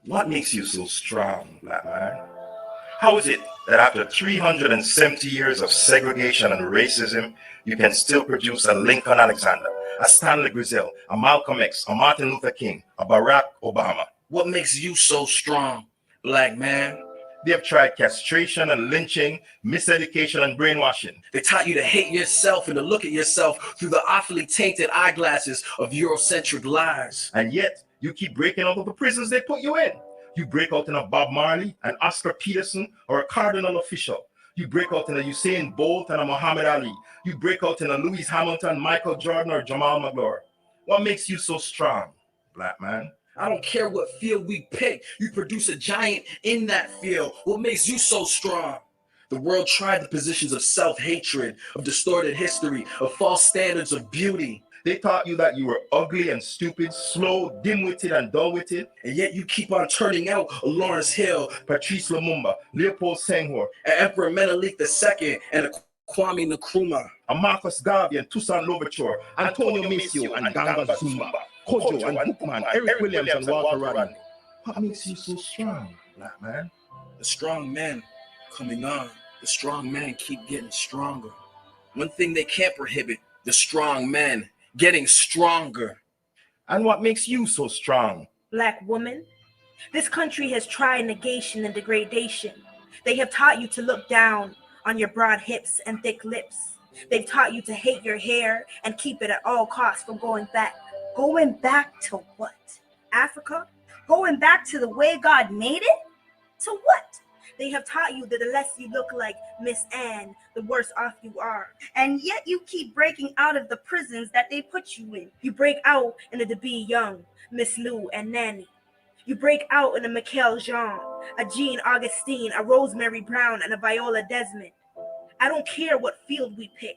What makes you so strong, black man? How is it that after 370 years of segregation and racism, you can still produce a Lincoln Alexander, a Stanley Grizel, a Malcolm X, a Martin Luther King, a Barack Obama? What makes you so strong, black man? They have tried castration and lynching, miseducation and brainwashing. They taught you to hate yourself and to look at yourself through the awfully tainted eyeglasses of Eurocentric lies. And yet, you keep breaking out of the prisons they put you in. You break out in a Bob Marley, an Oscar Peterson, or a Cardinal official. You break out in a Usain Bolt and a Muhammad Ali. You break out in a Lewis Hamilton, Michael Jordan, or Jamal Magloire. What makes you so strong, black man? I don't care what field we pick. You produce a giant in that field. What makes you so strong? The world tried the positions of self-hatred, of distorted history, of false standards of beauty. They taught you that you were ugly and stupid, slow, dim-witted, and dull-witted. And yet you keep on turning out a Lawrence Hill, Patrice Lumumba, Leopold Senghor, an Emperor Menelik II, and a Kwame Nkrumah, a Marcus Garvey and Toussaint Louverture, Antonio Maceo and Ganga Zumba, Kojo and Bookman, Eric Williams and Walter Rodney. What makes you so strong, black man? The strong men coming on. The strong men keep getting stronger. One thing they can't prohibit, the strong men getting stronger. And what makes you so strong? Black woman, this country has tried negation and degradation. They have taught you to look down on your broad hips and thick lips. They've taught you to hate your hair and keep it at all costs from going back. Going back to what? Africa? Going back to the way God made it? To what? They have taught you that the less you look like Miss Anne, the worse off you are. And yet you keep breaking out of the prisons that they put you in. You break out in the DeBee Young, Miss Lou, and Nanny. You break out in a Michael Jean, a Jean Augustine, a Rosemary Brown, and a Viola Desmond. I don't care what field we pick.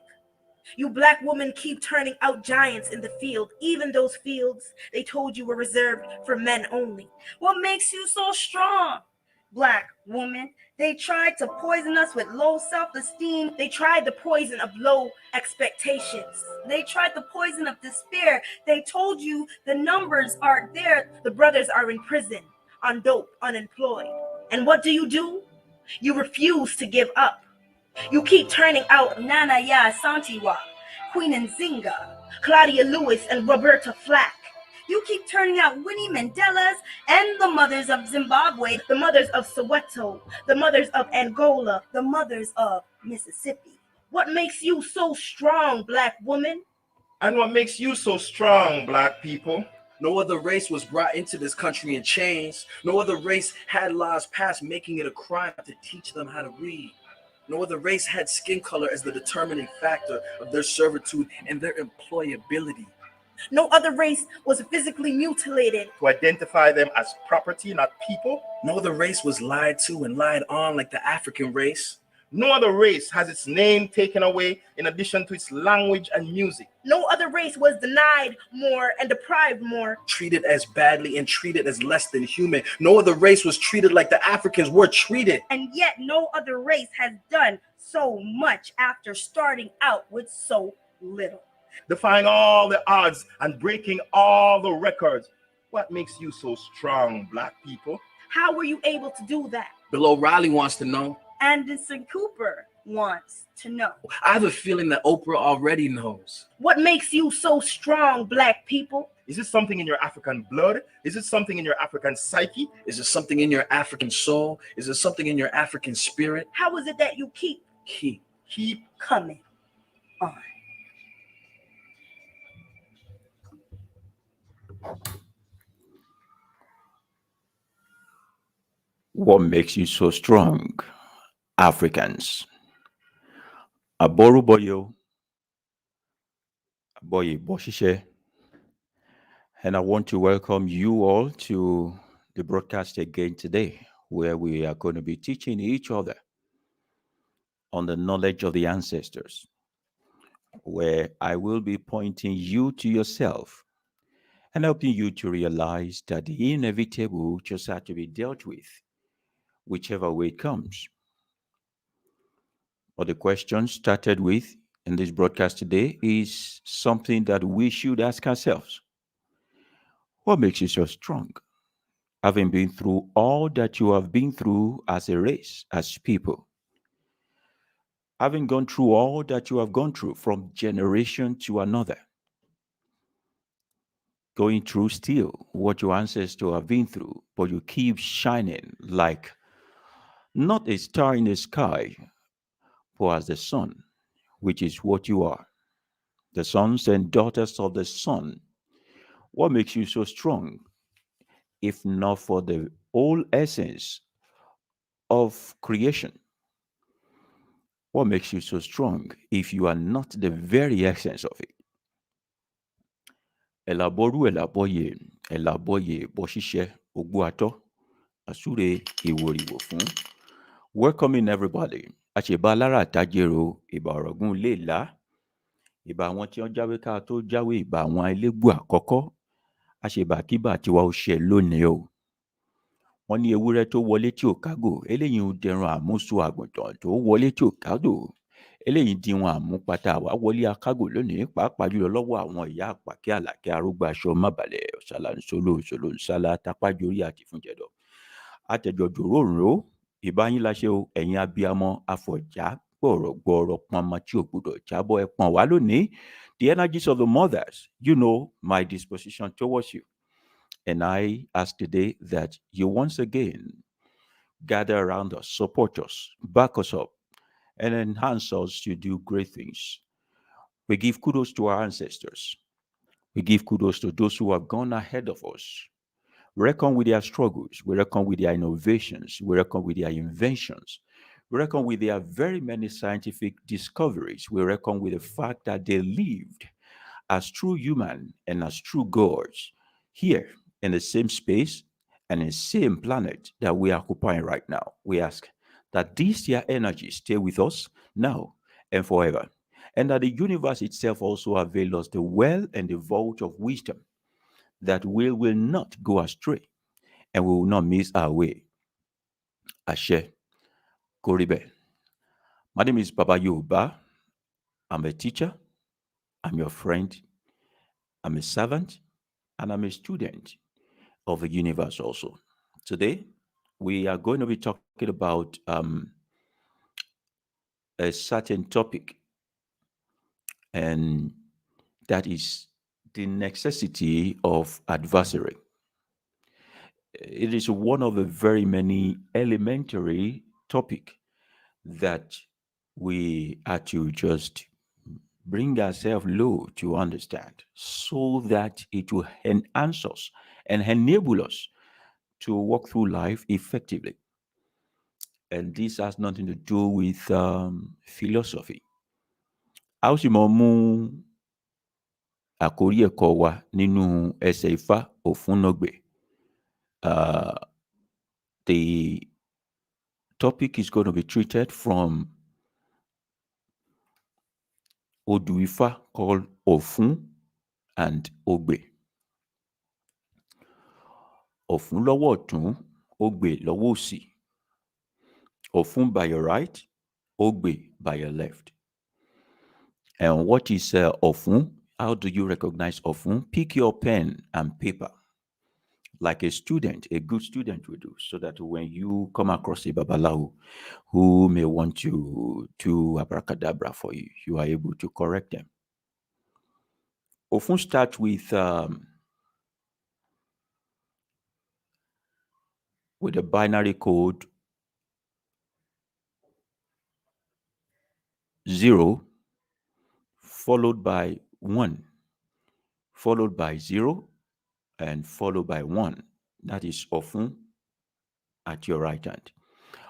You black women keep turning out giants in the field, even those fields they told you were reserved for men only. What makes you so strong? Black woman, they tried to poison us with low self-esteem. They tried the poison of low expectations. They tried the poison of despair. They told you the numbers aren't there. The brothers are in prison, on dope, unemployed. And what do? You refuse to give up. You keep turning out Nana Ya Santiwa, Queen Nzinga, Claudia Lewis, and Roberta Flack. You keep turning out Winnie Mandela's and the mothers of Zimbabwe, the mothers of Soweto, the mothers of Angola, the mothers of Mississippi. What makes you so strong, black woman? And what makes you so strong, black people? No other race was brought into this country in chains. No other race had laws passed making it a crime to teach them how to read. No other race had skin color as the determining factor of their servitude and their employability. No other race was physically mutilated to identify them as property, not people. No other race was lied to and lied on like the African race. No other race has its name taken away in addition to its language and music. No other race was denied more and deprived more. Treated as badly and treated as less than human. No other race was treated like the Africans were treated. And yet no other race has done so much after starting out with so little. Defying all the odds and breaking all the records. What makes you so strong, black people? How were you able to do that? Bill O'Reilly wants to know. Anderson Cooper wants to know. I have a feeling that Oprah already knows. What makes you so strong, black people? Is it something in your African blood? Is it something in your African psyche? Is it something in your African soul? Is it something in your African spirit? How is it that you keep coming on? What makes you so strong? Africans. Aboru boyo, boy boshishe. And I want to welcome you all to the broadcast again today, where we are going to be teaching each other on the knowledge of the ancestors, where I will be pointing you to yourself and helping you to realize that the inevitable just had to be dealt with, whichever way it comes. But the question started with in this broadcast today is something that we should ask ourselves. What makes you so strong? having been through all that you have been through as a race, as people, having gone through all that you have gone through from generation to another, going through still what your ancestors have been through, but you keep shining like not a star in the sky, but as the sun, which is what you are, the sons and daughters of the sun. What makes you so strong, if not for the whole essence of creation? What makes you so strong if you are not the very essence of it? Elaboru elaboye, elaboye boshishe ogbuato, asure iworiwo fun. Welcoming everybody. Àṣebá lára àtàjèrò ìbà ọ̀rọ̀gún lè là. Ìbà àwọn tí wọ́n jáwé ká tó jáwé, ìbà àwọn elégbò àkọ́kọ́. Àṣebàkíbà tiwa ó ṣe lónìí o. Wọ́n ní ewúrẹ́ tó wọlé tí ò kágò, eléyìí ń dẹran àmúso àgùntàn tó wọlé tí ò kágò. Eléyìí di wọn àmúpatà àwa wọlé akágò lónìí, pàápàá jùlọ lọ́wọ́ àwọn ìyá àpàkẹ́ àlàkẹ́ arúgbó aṣọ mábàlẹ̀ ọ̀sálà ńsólò òṣòlò ńsálà tapájórí àti fúnjẹ̀dọ̀. Àtẹ̀jọ̀jòrò òǹró ìbáyín láṣẹ o, ẹ̀yin abiyamọ afọ̀já gbọ̀rọ̀gbọ̀rọ̀ pọnmọ tí ò gbọdọ̀ jábọ́ ẹ pọ̀n wá lónìí. The energies of the mothers, you know my disposition towards you. And I ask today that you once again gather around us, support us, back us up, and enhance us to do great things. We give kudos to our ancestors. We give kudos to those who have gone ahead of us. We reckon with their struggles. We reckon with their innovations. We reckon with their inventions. We reckon with their very many scientific discoveries. We reckon with the fact that they lived as true human and as true gods here in the same space and in the same planet that we are occupying right now. We ask that these their energies stay with us now and forever, and that the universe itself also avail us the well and the vault of wisdom, that we will not go astray and we will not miss our way. Ashe, Koribe. My name is Baba Yooba. I'm a teacher. I'm your friend. I'm a servant. And I'm a student of the universe also. Today, we are going to be talking about a certain topic, and that is the necessity of adversary. It is one of the very many elementary topic that we are to just bring ourselves low to understand, so that it will enhance us and enable us to walk through life effectively. And this has nothing to do with philosophy. A ó sì mọ mú àkórí ẹ̀kọ́ wa nínú ẹsẹ̀ Ifá Òfúnnàgbè. The topic is going to be treated from Odu Ifá called Ofun and Ogbe. Ofun lọ́wọ́ ọ̀tún, Ogbe lọ́wọ́ òsì. Ofun by your right, Ogbe by your left. And what is Ofun? How do you recognize Ofun? Pick your pen and paper, like a student, a good student will do, so that when you come across a Babalawo who may want to do abracadabra for you, you are able to correct them. Ofun starts with a binary code 0 followed by 1, followed by 0, and followed by 1. That is Ofun at your right hand.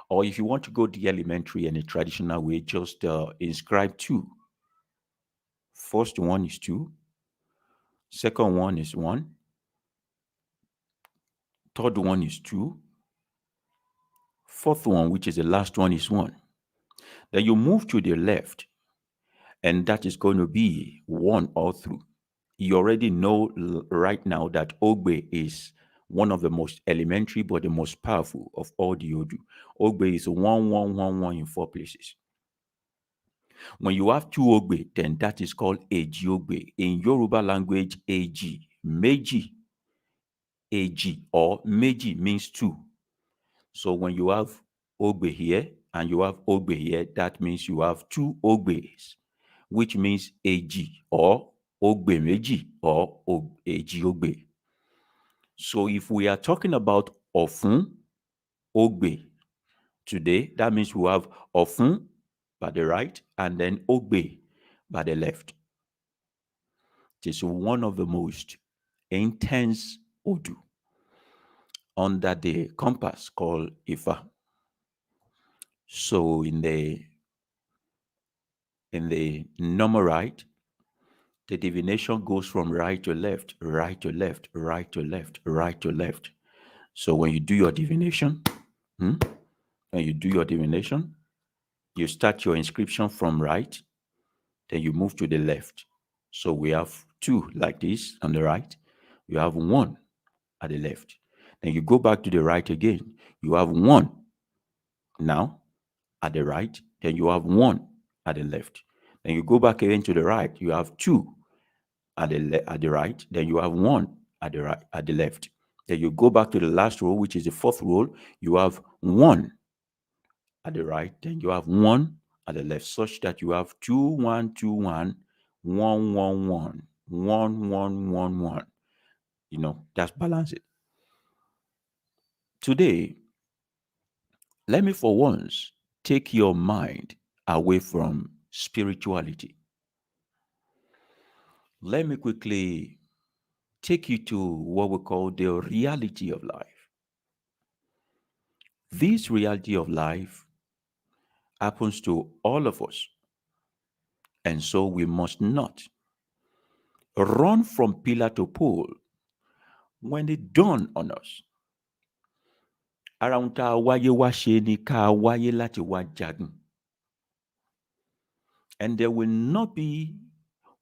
Or if you want to go the elementary and the traditional way, just inscribe 2. First one is 2. Second one is 1. Third one is 2. Fourth one, which is the last one, is 1. Then you move to the left, and that is going to be 1 all through. You already know right now that Ogbe is one of the most elementary but the most powerful of all the Odu. Ogbe is 1, 1, 1, 1 in 4 places. When you have 2 Ogbe, then that is called Eji Ogbe. In Yoruba language, Eji, Meji Eji or meji means two. So when you have ogbe here and you have ogbe here, that means you have two ogbes, which means eji or ogbe meji or eji ogbe. So if we are talking about ofun ogbe today, that means we have ofun by the right and then ogbe by the left. It is one of the most intense odu under the compass called Ifa. So in the normal right, the divination goes from right to left, right to left, right to left, right to left. So when you do your divination, when you do your divination, you start your inscription from right, then you move to the left. So we have two like this on the right. You have one at the left. Then you go back to the right again. You have one now at the right. Then you have one at the left. Then you go back again to the right. You have two at the right. Then you have one at the right at the left. Then you go back to the last row, which is the fourth row. You have one at the right. Then you have one at the left, such that you have 2 1 2 1 1 1 1 1 1 1 1. That's balance it. Today, let me for once take your mind away from spirituality. Let me quickly take you to what we call the reality of life. This reality of life happens to all of us, and so we must not run from pillar to pole when it dawn on us. Ara ohun tá a wáyé wá ṣe ni ká a wáyé láti wá jagun. And there will not be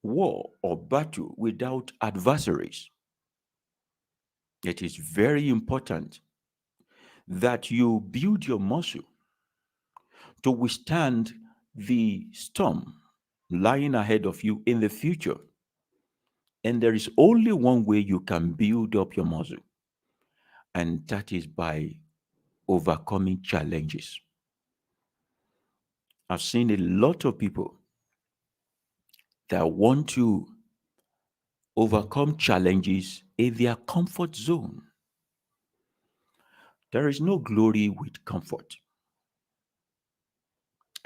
war or battle without adversaries. It is very important that you build your muscle to withstand the storm lying ahead of you in the future. And there is only one way you can build up your muscle, and that is by overcoming challenges. I've seen a lot of people that want to overcome challenges in their comfort zone. There is no glory with comfort,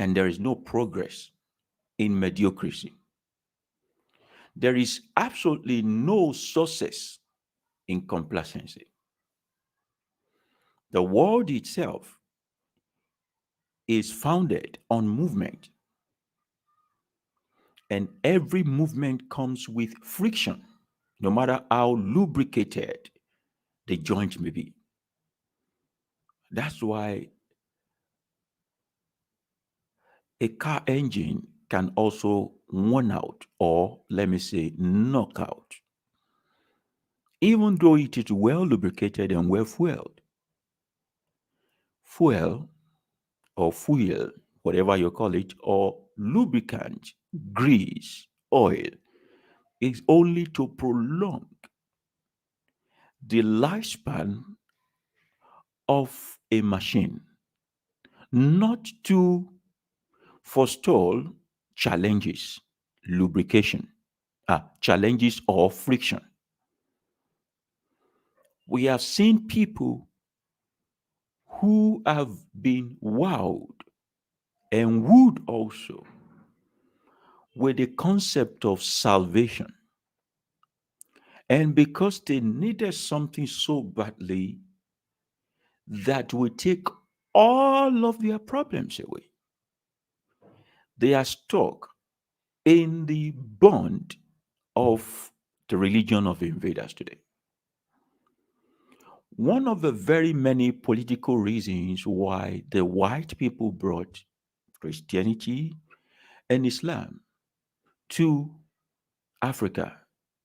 and there is no progress in mediocrity. There is absolutely no success in complacency. The world itself is founded on movement, and every movement comes with friction, no matter how lubricated the joint may be. That's why a car engine can also worn out, or let me say knock out, even though it is well lubricated and well fueled. Fuel or fuel, whatever you call it, or lubricant, grease, oil, is only to prolong the lifespan of a machine, not to forestall challenges, lubrication, challenges or friction. We have seen people who have been wowed and wooed also with the concept of salvation. And because they needed something so badly that will take all of their problems away, they are stuck in the bond of the religion of invaders today. One of the very many political reasons why the white people brought Christianity and Islam to Africa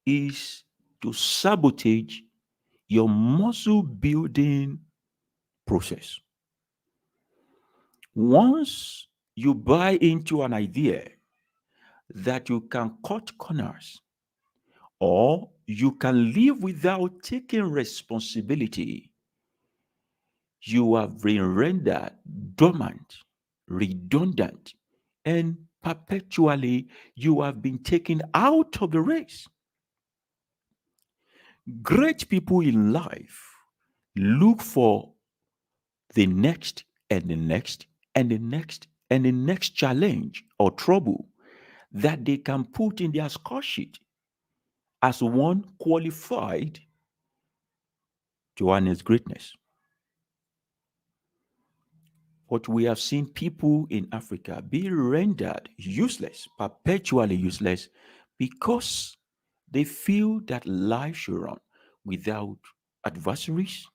is to sabotage your muscle building process. Once you buy into an idea that you can cut corners or you can live without taking responsibility. You have been rendered dormant, redundant, and perpetually you have been taken out of the race. Great people in life look for the next and the next and the next and the next challenge or trouble that they can put in their score sheet as one qualified to harness greatness. But we have seen people in Africa be rendered useless, perpetually useless, because they feel that life should run without adversaries,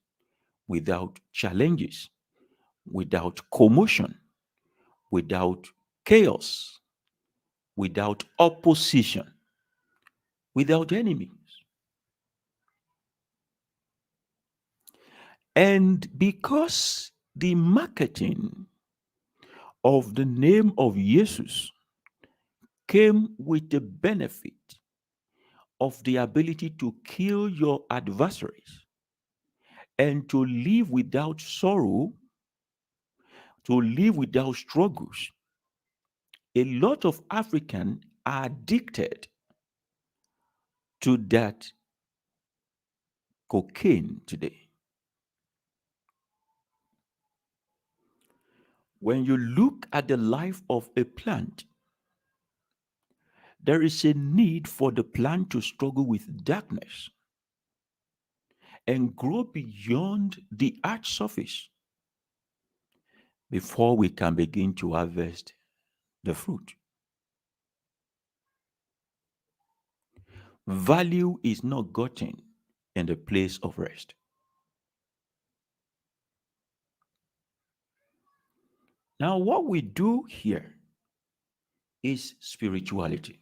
without challenges, without commotion, without chaos, without opposition, without enemies. And because the marketing of the name of Jesus came with the benefit of the ability to kill your adversaries and to live without sorrow, to live without struggles, a lot of Africans are addicted to that cocaine today. When you look at the life of a plant, there is a need for the plant to struggle with darkness and grow beyond the earth's surface before we can begin to harvest the fruit. Value is not gotten in the place of rest. Now, what we do here is spirituality.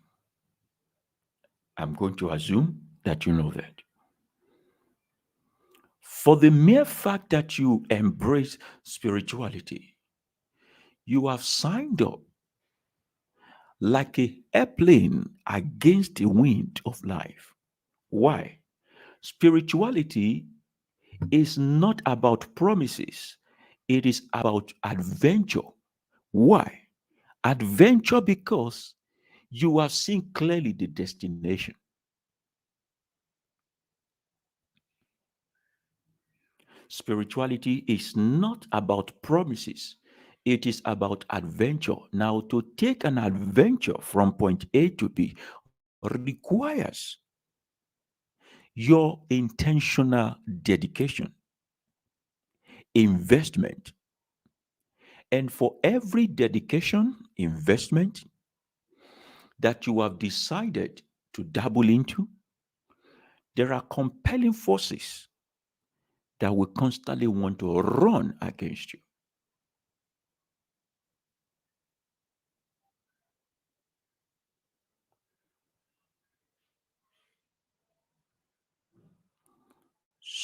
I'm going to assume that you know that. For the mere fact that you embrace spirituality, you have signed up like a airplane against the wind of life. Why? Spirituality is not about promises, it is about adventure. Why? Adventure because you have seen clearly the destination. Spirituality is not about promises, it is about adventure. Now, to take an adventure from point A to B requires your intentional dedication, investment. And for every dedication, investment that you have decided to dabble into, there are compelling forces that will constantly want to run against you.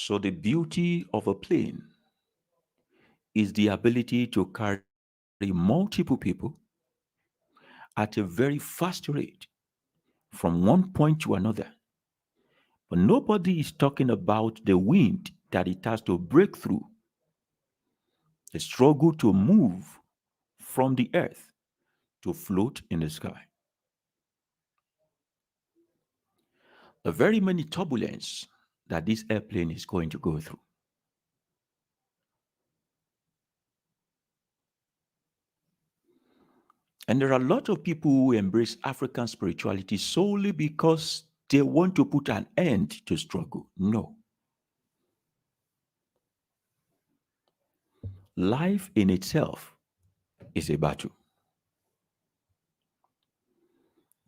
So, the beauty of a plane is the ability to carry multiple people at a very fast rate from one point to another. But nobody is talking about the wind that it has to break through, the struggle to move from the earth to float in the sky, the very many turbulence that this airplane is going to go through. And there are a lot of people who embrace African spirituality solely because they want to put an end to struggle. No. Life in itself is a battle.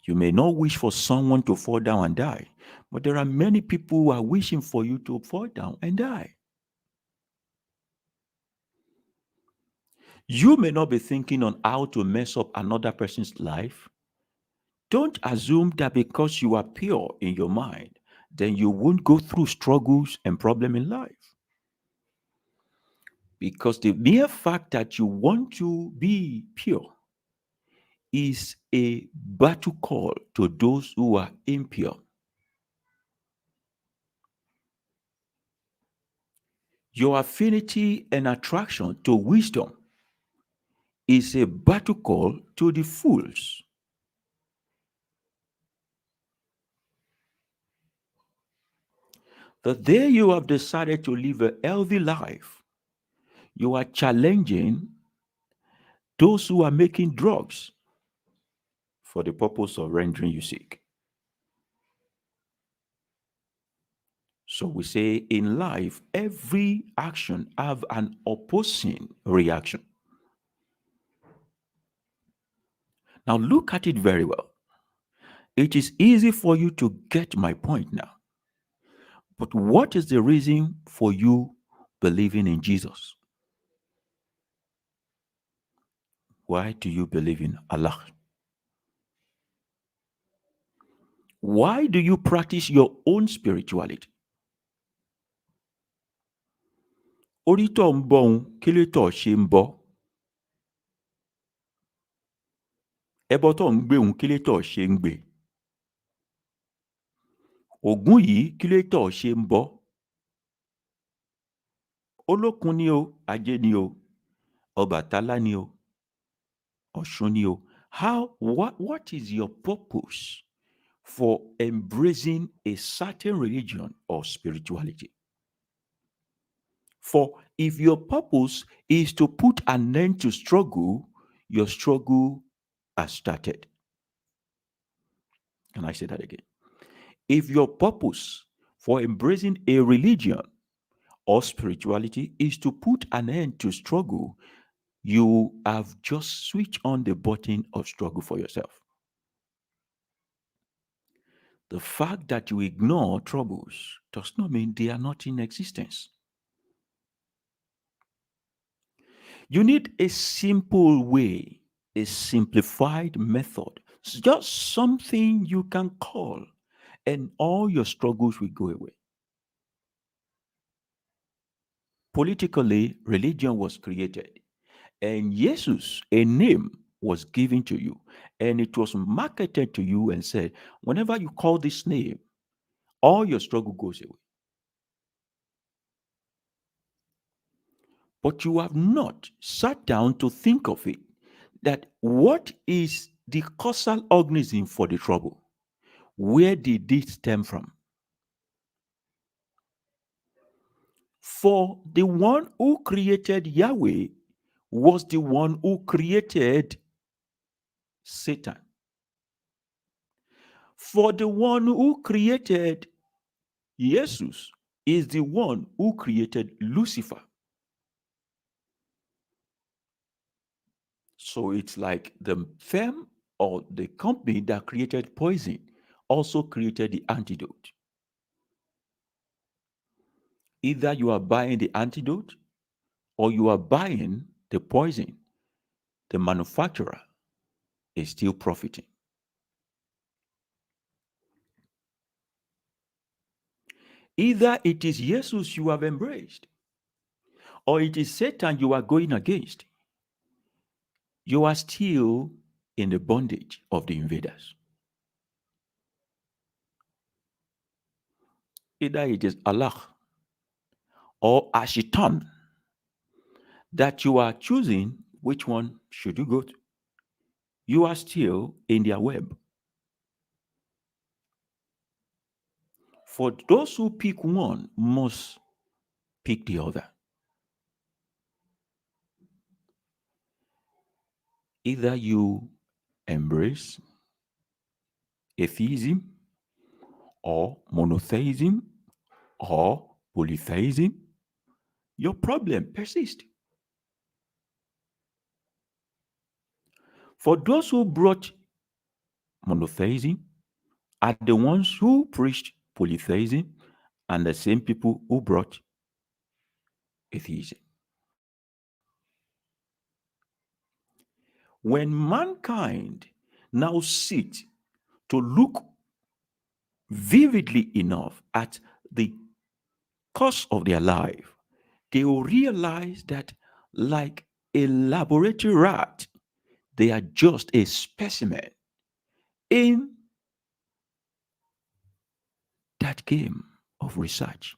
You may not wish for someone to fall down and die, but there are many people who are wishing for you to fall down and die. You may not be thinking on how to mess up another person's life. Don't assume that because you are pure in your mind, then you won't go through struggles and problems in life. Because the mere fact that you want to be pure is a battle call to those who are impure. Your affinity and attraction to wisdom is a battle call to the fools. The day you have decided to live a healthy life, you are challenging those who are making drugs for the purpose of rendering you sick. So we say in life, every action have an opposing reaction. Now look at it very well. It is easy for you to get my point now. But what is the reason for you believing in Jesus? Why do you believe in Allah? Why do you practice your own spirituality? Orí tó ń bọ̀ òun, kí ló tó ṣe ń bọ̀? Ẹbọ tó ń gbé òun, kí ló tó ṣe ń gbé? Ògún yìí, kí ló tó ṣe ń bọ̀? Olókun ni o, Ajé ni o, Ọbàtálá ni o, Ọ̀ṣun ni o. What is your purpose for embracing a certain religion or spirituality? For if your purpose is to put an end to struggle, your struggle has started. Can I say that again? If your purpose for embracing a religion or spirituality is to put an end to struggle, you have just switched on the button of struggle for yourself. The fact that you ignore troubles does not mean they are not in existence. You need a simple way, a simplified method, just something you can call, and all your struggles will go away. Politically, religion was created, and Jesus, a name, was given to you, and it was marketed to you and said, whenever you call this name, all your struggle goes away. But you have not sat down to think of it, that what is the causal organism for the trouble? Where did it stem from? For the one who created Yahweh was the one who created Satan. For the one who created Jesus is the one who created Lucifer. So it's like the firm or the company that created poison also created the antidote. Either you are buying the antidote or you are buying the poison. The manufacturer is still profiting. Either it is Jesus you have embraced or it is Satan you are going against. You are still in the bondage of the invaders. Either it is Allah or Ashitan that you are choosing, which one should you go to? You are still in their web. For those who pick one must pick the other. Either you embrace atheism or monotheism or polytheism, your problem persists. For those who brought monotheism are the ones who preached polytheism and the same people who brought atheism. When mankind now sit to look vividly enough at the course of their life, they will realize that, like a laboratory rat, they are just a specimen in that game of research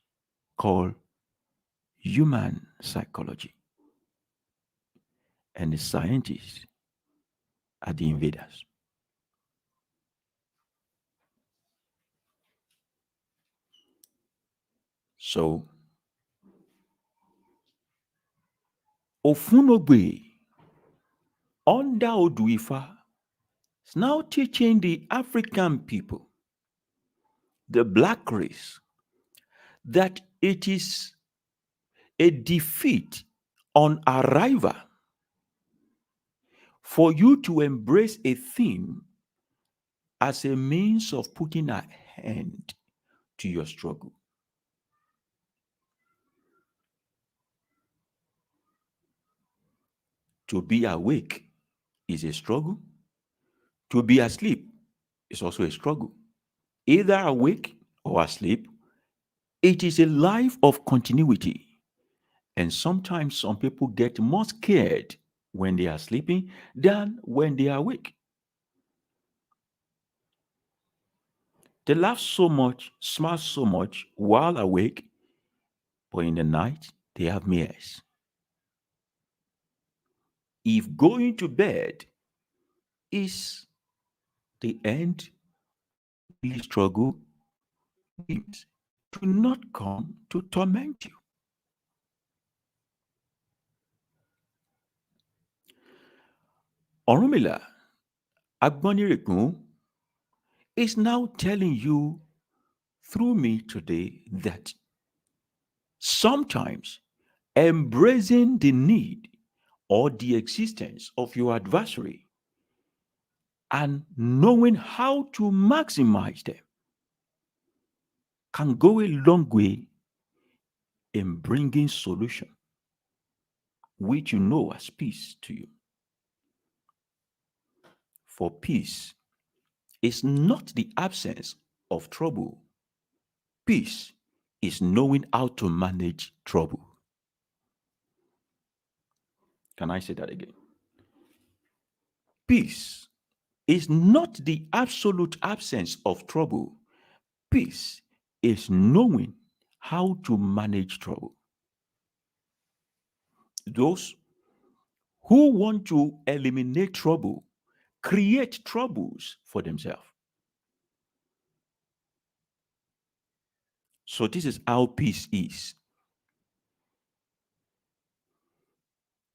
called human psychology, and the scientists are the invaders. So, Ofunogbe under Oduifa is now teaching the African people, the black race, that it is a defeat on arrival for you to embrace a thing as a means of putting a hand to your struggle. To be awake is a struggle. To be asleep is also a struggle. Either awake or asleep, it is a life of continuity. And sometimes some people get more scared when they are sleeping than when they are awake. They laugh so much, smile so much while awake, but in the night they have mirrors. If going to bed is the end of your daily struggle, dreams do not come to torment you. Orumila Agbonirekun is now telling you through me today that sometimes embracing the need or the existence of your adversary and knowing how to maximize them can go a long way in bringing solution, which you know as peace to you. For peace is not the absence of trouble. Peace is knowing how to manage trouble. Can I say that again? Peace is not the absolute absence of trouble. Peace is knowing how to manage trouble. Those who want to eliminate trouble create troubles for themselves. So, this is how peace is.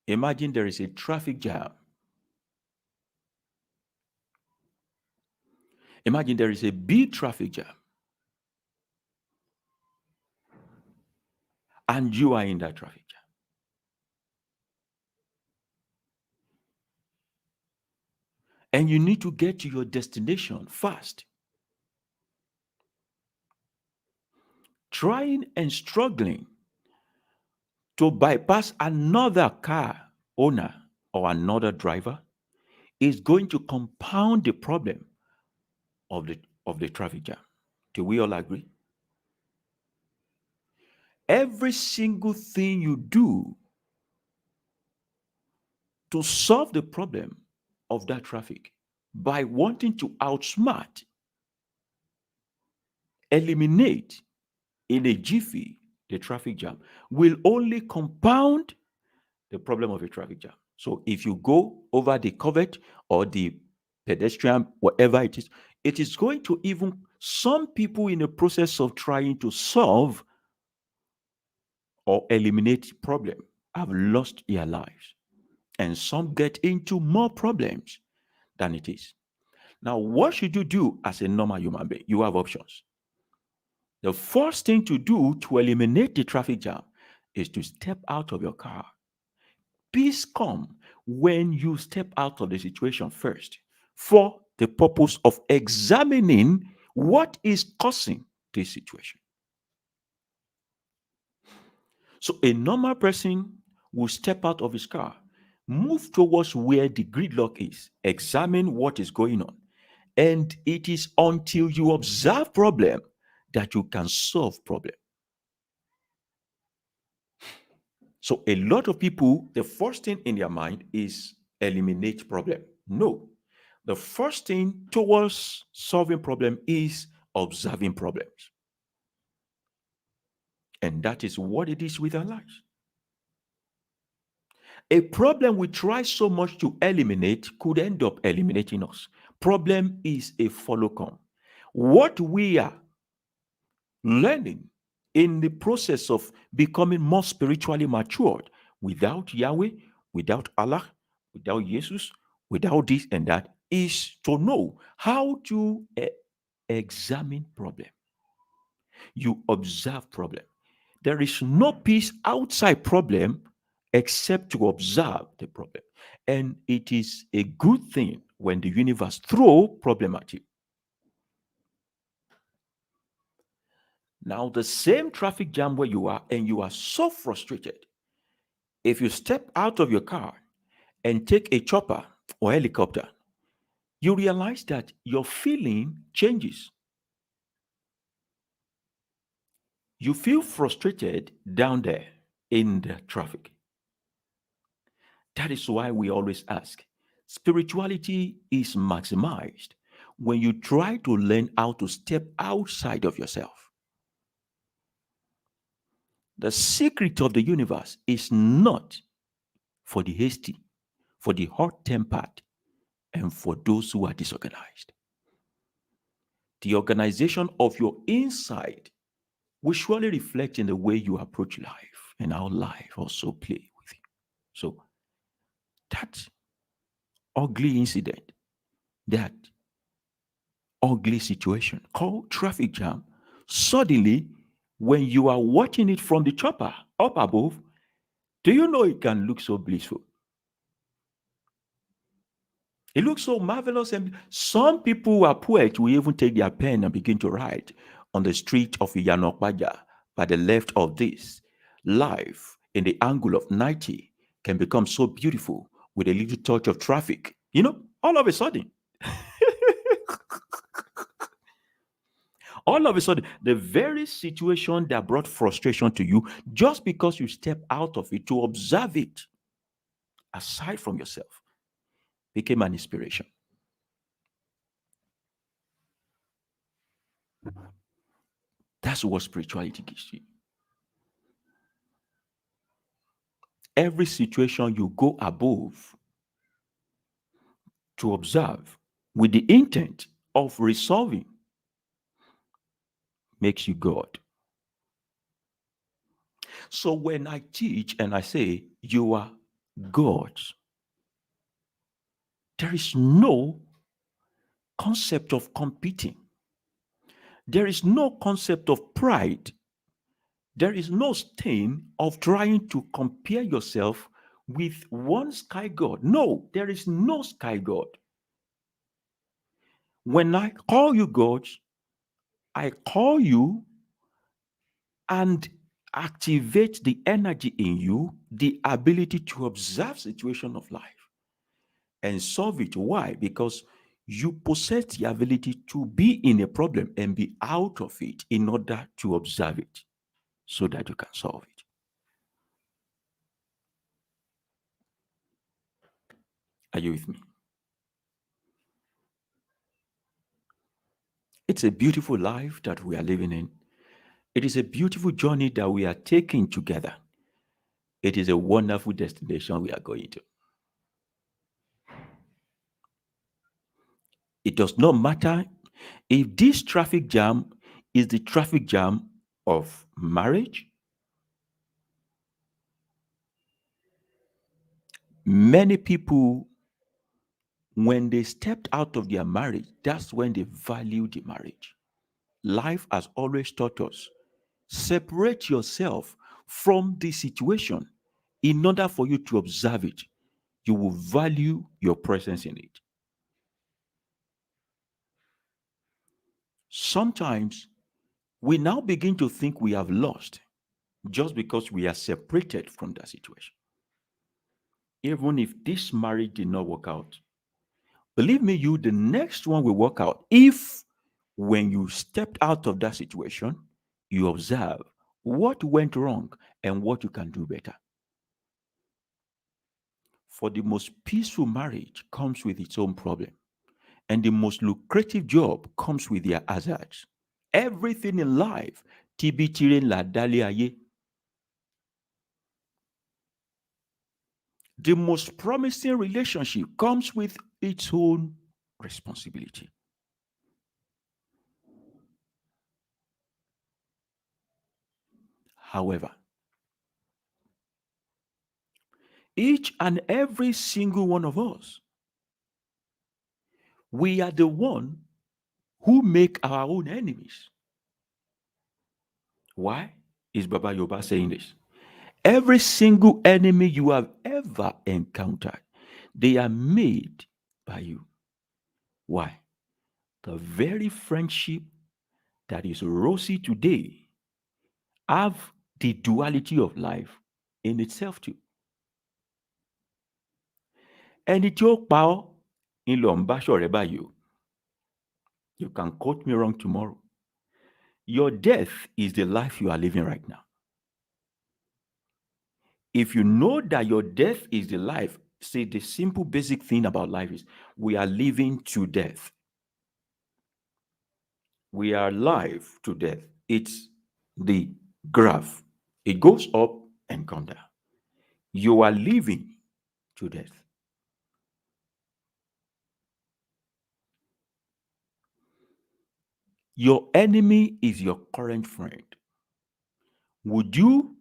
Imagine there is a traffic jam. Imagine there is a big traffic jam. And you are in that traffic jam. And you need to get to your destination fast. Trying and struggling to bypass another car owner or another driver is going to compound the problem of the traffic jam. Do we all agree? Every single thing you do to solve the problem of that traffic by wanting to outsmart, eliminate in a jiffy the traffic jam will only compound the problem of a traffic jam. So if you go over the covert or the pedestrian, whatever it is going to even some people in the process of trying to solve or eliminate problem have lost their lives. And some get into more problems than it is. Now, what should you do as a normal human being? You have options. The first thing to do to eliminate the traffic jam is to step out of your car. Peace comes when you step out of the situation first for the purpose of examining what is causing this situation. So a normal person will step out of his car, move towards where the gridlock is, examine what is going on. And it is until you observe problem that you can solve problem. So a lot of people, the first thing in their mind is eliminate problem. No. The first thing towards solving problem is observing problems. And that is what it is with our lives. A problem we try so much to eliminate could end up eliminating us. Problem is a follow come. What we are learning in the process of becoming more spiritually matured without Yahweh, without Allah, without Jesus, without this and that is to know how to examine problem. You observe problem. There is no peace outside problem except to observe the problem. And it is a good thing when the universe throw problem at you. Now, the same traffic jam where you are, and you are so frustrated. If you step out of your car and take a chopper or helicopter, you realize that your feeling changes. You feel frustrated down there in the traffic. That is why we always ask spirituality is maximized when you try to learn how to step outside of yourself. The secret of the universe is not for the hasty, for the hot tempered, and for those who are disorganized. The organization of your inside will surely reflect in the way you approach life and how life also play with you. So that ugly incident, that ugly situation called traffic jam, suddenly when you are watching it from the chopper up above, do you know it can look so blissful? It looks so marvelous. And some people who are poets will even take their pen and begin to write on the street of Iyanokwaja by the left of this. Life in the angle of 90 can become so beautiful with a little touch of traffic. All of a sudden, the very situation that brought frustration to you, just because you step out of it to observe it, aside from yourself, became an inspiration. That's what spirituality gives you. Every situation you go above to observe with the intent of resolving makes you God. So when I teach and I say you are gods, there is no concept of competing. There is no concept of pride. There is no stain of trying to compare yourself with one sky god. No, there is no sky god. When I call you gods, I call you and activate the energy in you, the ability to observe situation of life and solve it. Why? Because you possess the ability to be in a problem and be out of it in order to observe it so that you can solve it. Are you with me? It's a beautiful life that we are living in. It is a beautiful journey that we are taking together. It is a wonderful destination we are going to. It does not matter if this traffic jam is the traffic jam of marriage. Many people, when they stepped out of their marriage, that's when they value the marriage. Life has always taught us, separate yourself from the situation in order for you to observe it. You will value your presence in it. Sometimes we now begin to think we have lost just because we are separated from that situation. Even if this marriage did not work out, believe me, the next one will work out if when you stepped out of that situation, you observe what went wrong and what you can do better. For the most peaceful marriage comes with its own problem, and the most lucrative job comes with their hazards. Everything in life tíbi tiré ńlá dálé ayé. The most promising relationship comes with its own responsibility. However, each and every single one of us, we are the one who make our own enemies. Why is Baba Yoba saying this? Every single enemy you have ever encountered, they are made by you. Why? The very friendship that is rosy today have the duality of life in itself too. Ẹni tí ó pa ọ́ ń lọ ń bá ṣọ̀rẹ́ báyìí o. You can quote me wrong tomorrow. Your death is the life you are living right now. If you know that your death is the life, see, the simple basic thing about life is we are living to death. We are alive to death. It's the graph. It goes up and comes down. You are living to death. Your enemy is your current friend. Would you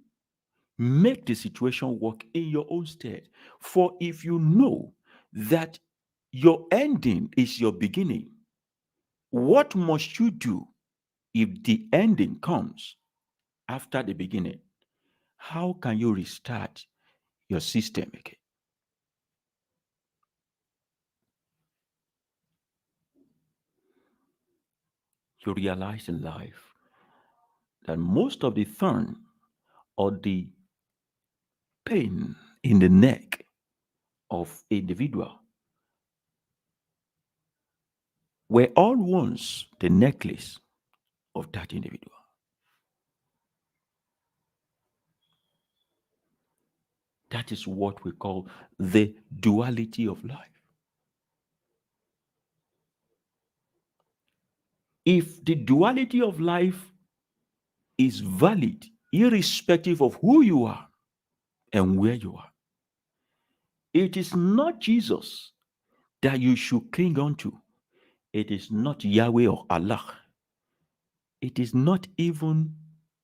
make the situation work in your own stead? For if you know that your ending is your beginning, what must you do if the ending comes after the beginning? How can you restart your system again? You realize in life that most of the thorn or the pain in the neck of individual were all once the necklace of that individual. That is what we call the duality of life. If the duality of life is valid, irrespective of who you are and where you are, it is not Jesus that you should cling on to. It is not Yahweh or Allah. It is not even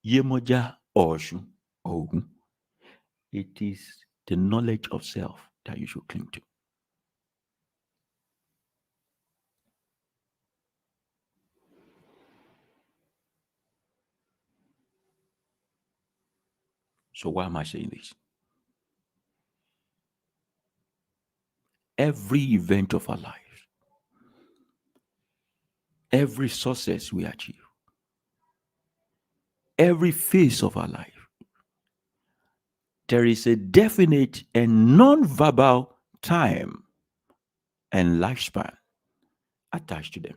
Yemoja or Oshun or Ogun. It is the knowledge of self that you should cling to. So why am I saying this? Every event of our life, every success we achieve, every phase of our life, there is a definite and non-verbal time and lifespan attached to them.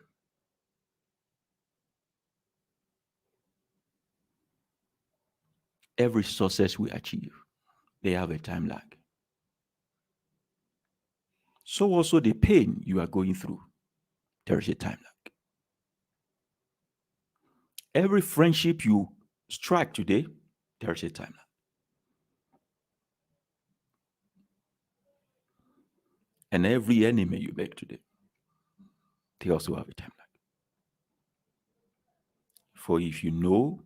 Every success we achieve, they have a time lag. So also the pain you are going through, there is a time lag. Every friendship you strike today, there is a time lag. And every enemy you make today, they also have a time lag. For if you know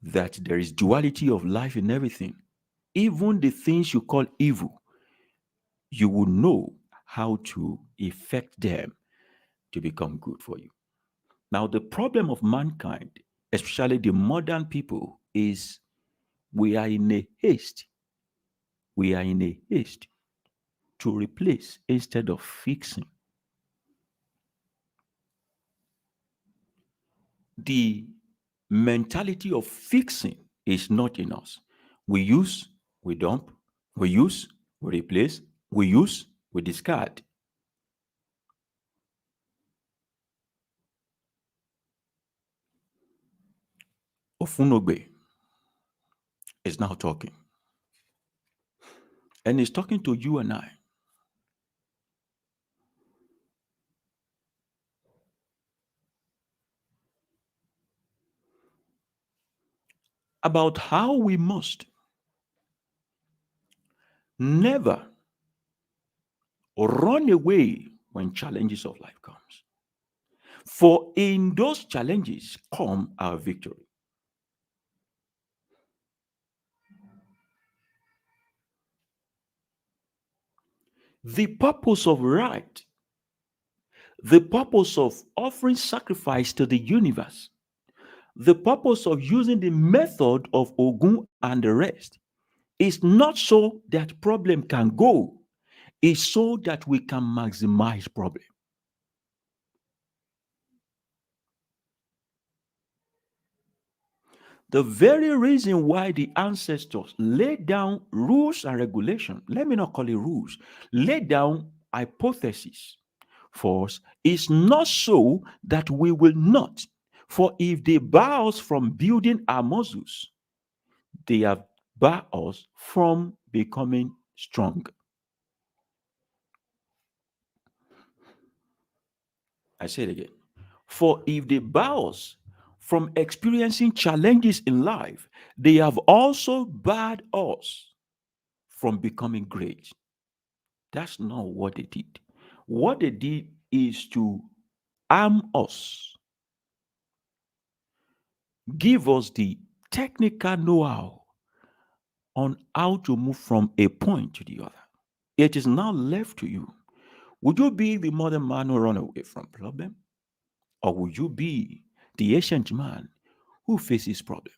that there is duality of life in everything, even the things you call evil, you will know how to effect them to become good for you. Now, the problem of mankind, especially the modern people, is we are in a haste. We are in a haste to replace instead of fixing. The mentality of fixing is not in us. We use, we dump, we use, we replace, we use, we discard. Ofunogbe is now talking. And he's talking to you and I. about how we must never run away when challenges of life comes. For in those challenges come our victory. The purpose of right, the purpose of offering sacrifice to the universe, the purpose of using the method of Ogun and the rest is not so that problem can go, it's so that we can maximize problem. The very reason why the ancestors laid down rules and regulation, let me not call it rules, laid down hypotheses for us is not so that we will not. For if they bar us from building our muscles, they have barred us from becoming strong. I say it again. For if they bar us from experiencing challenges in life, they have also barred us from becoming great. That's not what they did. What they did is to arm us, give us the technical know how on how to move from a point to the other. It is now left to you. Would you be the modern man who run away from problem? Or would you be the ancient man who faces problem?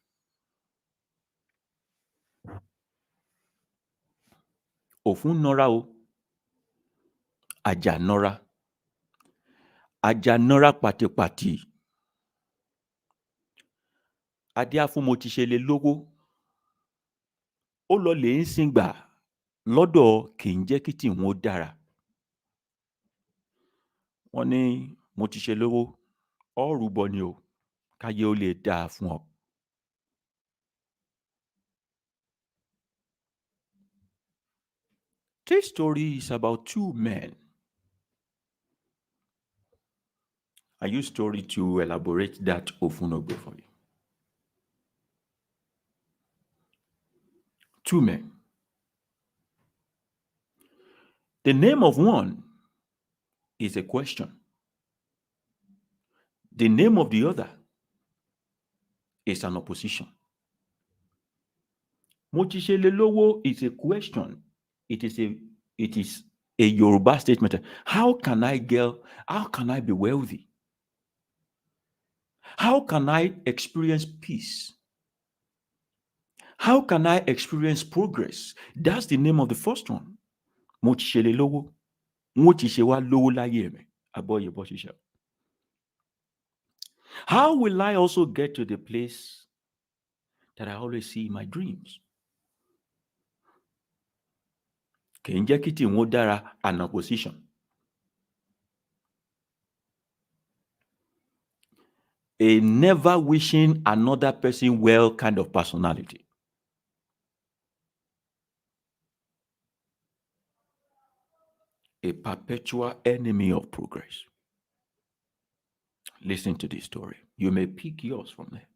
Òfun nọra o, àjà nọra, àjà nọra pàtìpàtì. Adé fún mo ti ṣe lè lówó. Ó lọ lè ń sìngbà lọ́dọ̀ kì í jẹ́ kí tìwọn ó dára. Wọ́n ní mo ti ṣe lówó, ó rúbọ ni o, káyé ó lè dáa fún ọ. This story is about two men. I use story to elaborate that Ofunogbe for you. Two men. The name of one is a question. The name of the other is an opposition. Motishelolowo is a question. It is a Yoruba statement. How can I be wealthy? How can I experience peace? How can I experience progress? That's the name of the first one. Motishelolowo. Motishewa lowo laye mi. Aboye boshisha. How will I also get to the place that I always see in my dreams? Kenjakiti Modara an opposition. A never wishing another person well kind of personality. A perpetual enemy of progress. Listen to this story. You may pick yours from there.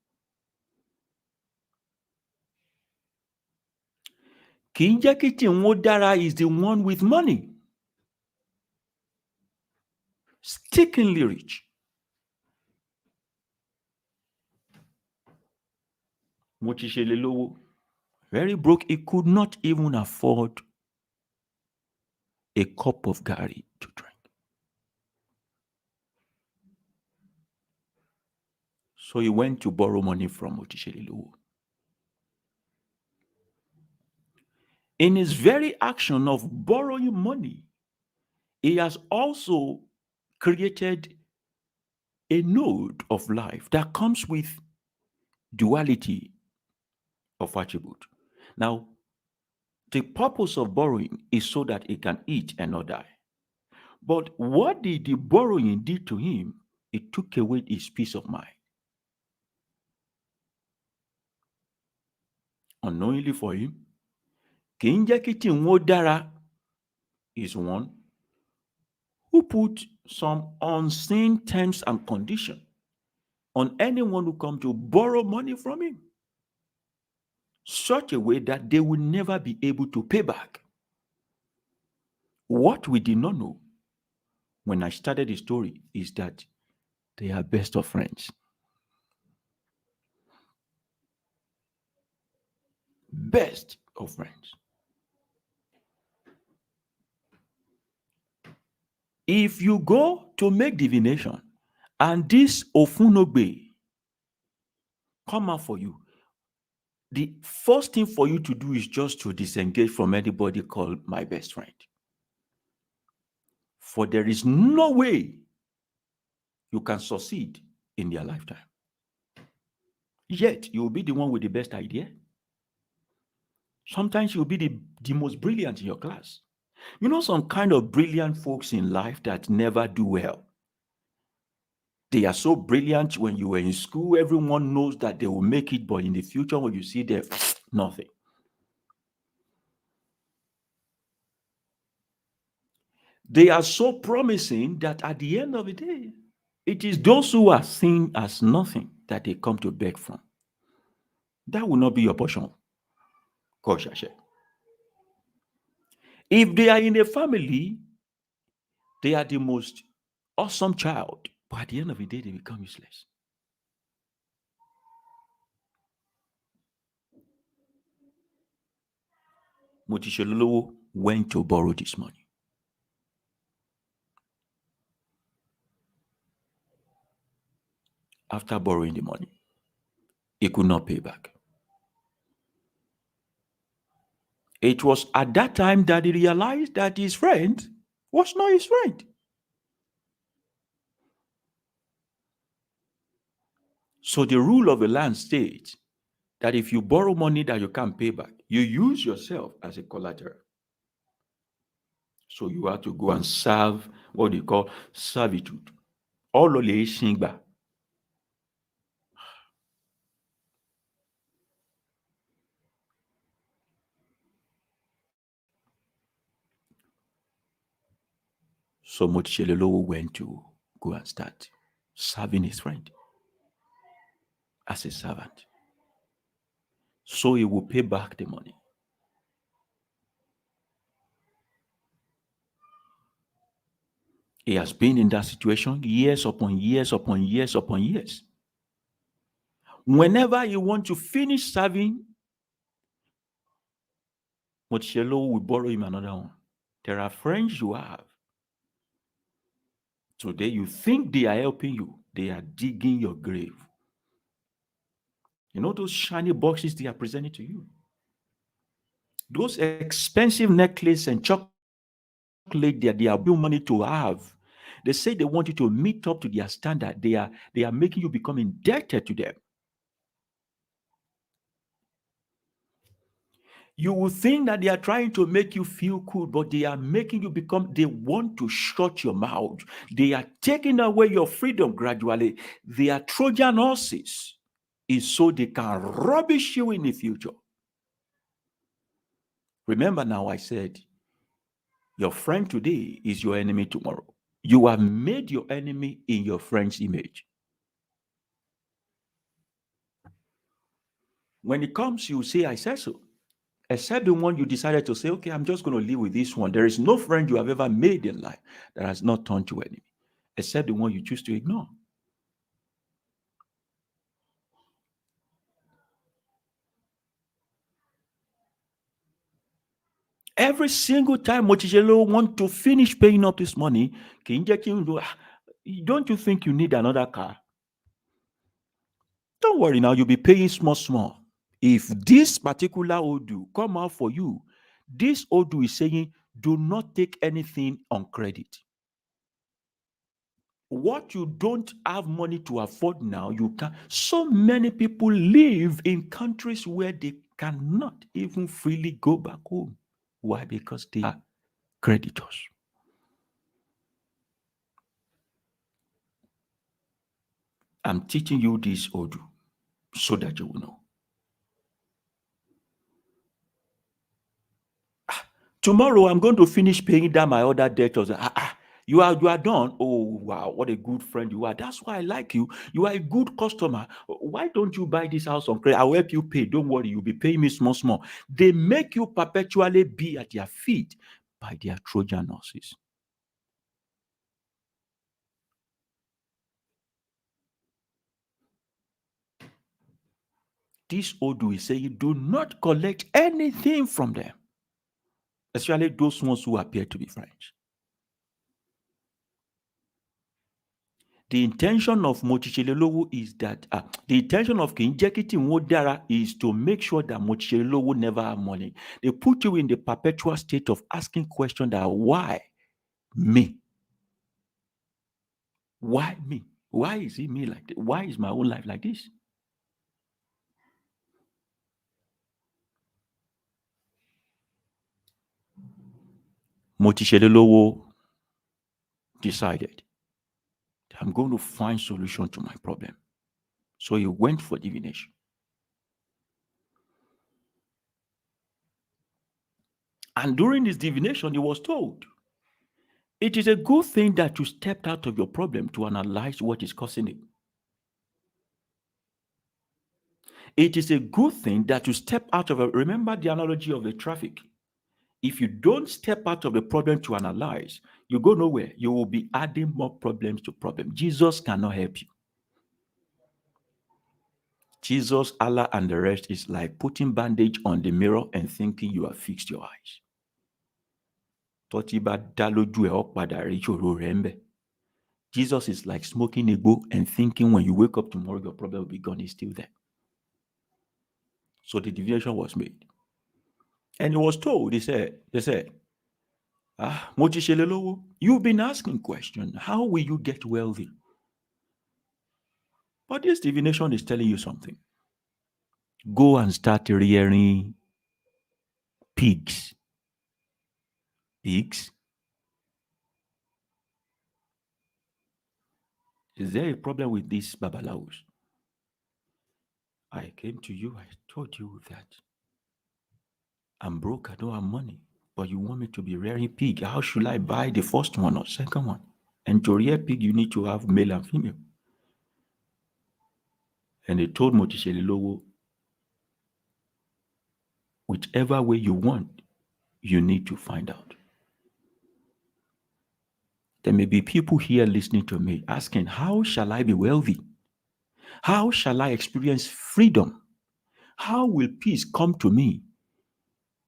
Kinjakiti Modara is the one with money. Stickingly rich. Mochishelolowo, very broke, he could not even afford a cup of gari to drink. So he went to borrow money from Mochishelolowo. In his very action of borrowing money, he has also created a node of life that comes with duality of attribute. Now, the purpose of borrowing is so that he can eat and not die. But what did the borrowing do to him? It took away his peace of mind. Unknowingly for him, Kinjakiti Modara is one who put some unseen terms and conditions on anyone who comes to borrow money from him. such a way that they will never be able to pay back. What we did not know when I started the story is that they are best of friends. Best of friends. If you go to make divination and this Ofunogbe come out for you, the first thing for you to do is just to disengage from anybody called my best friend. For there is no way you can succeed in their lifetime. Yet, you'll be the one with the best idea. Sometimes you'll be the most brilliant in your class. You know some kind of brilliant folks in life that never do well. They are so brilliant when you were in school, everyone knows that they will make it, but in the future, when you see them, nothing. They are so promising that at the end of the day, it is those who are seen as nothing that they come to beg from. That will not be your portion. If they are in a family, they are the most awesome child, but at the end of the day, they become useless. Motishelolowo went to borrow this money. After borrowing the money, he could not pay back. It was at that time that he realized that his friend was not his friend. So the rule of the land states that if you borrow money that you can't pay back, you use yourself as a collateral. So you have to go and serve what they call servitude. Olole Shingba. So Motishelolo went to go and start serving his friend as a servant. So he will pay back the money. He has been in that situation years upon years upon years upon years. Whenever you want to finish serving, Motishelolo will borrow him another one. There are friends you have. Today you think they are helping you. They are digging your grave. You know those shiny boxes they are presenting to you? Those expensive necklaces and chocolate that they are paying money to have. They say they want you to meet up to their standard. They are making you become indebted to them. You will think that they are trying to make you feel cool, but they are making you become, they want to shut your mouth. They are taking away your freedom gradually. They are Trojan horses. Is so they can rubbish you in the future. Remember now I said, your friend today is your enemy tomorrow. You have made your enemy in your friend's image. When it comes, you say, I said so. Except the one you decided to say, okay, I'm just going to live with this one. There is no friend you have ever made in life that has not turned to enemy, except the one you choose to ignore. Every single time Mochijelo want to finish paying up this money, don't you think you need another car? Don't worry now, you'll be paying small. If this particular Odu come out for you, this Odu is saying, do not take anything on credit. What you don't have money to afford now, you can. So many people live in countries where they cannot even freely go back home. Why? Because they are creditors. I'm teaching you this, Odu, so that you will know. Tomorrow, I'm going to finish paying down my other debtors. You are done. Oh, wow, what a good friend you are. That's why I like you. You are a good customer. Why don't you buy this house on credit? I'll help you pay. Don't worry, you'll be paying me small, small. They make you perpetually be at their feet by their Trojan horses. This Odu is saying, do not collect anything from them, especially those ones who appear to be friends. The intention of Mochichelolowo is that the intention of Kinjekiti Wodara is to make sure that Mochichelolowo never have money. They put you in the perpetual state of asking questions that why me? Why me? Why is it me like this? Why is my own life like this? Mochichelolowo decided that I'm going to find solution to my problem. So he went for divination. And during this divination, he was told, it is a good thing that you stepped out of your problem to analyze what is causing it. It is a good thing that you step out of it. Remember the analogy of the traffic. If you don't step out of the problem to analyze, you go nowhere. You will be adding more problems to problem. Jesus cannot help you. Jesus, Allah, and the rest is like putting bandage on the mirror and thinking you have fixed your eyes. Jesus is like smoking a book and thinking when you wake up tomorrow, your problem will be gone. It's still there. So the divination was made. And he was told, they said, Mochichelolowo, you've been asking questions. How will you get wealthy? But this divination is telling you something. Go and start rearing pigs. Pigs? Is there a problem with these babalawos? I came to you, I told you that I'm broke, I don't have money, but you want me to be rearing pig. How should I buy the first one or second one? And to rear pig, you need to have male and female. And they told Mochichelolowo, whichever way you want, you need to find out. There may be people here listening to me asking, how shall I be wealthy? How shall I experience freedom? How will peace come to me?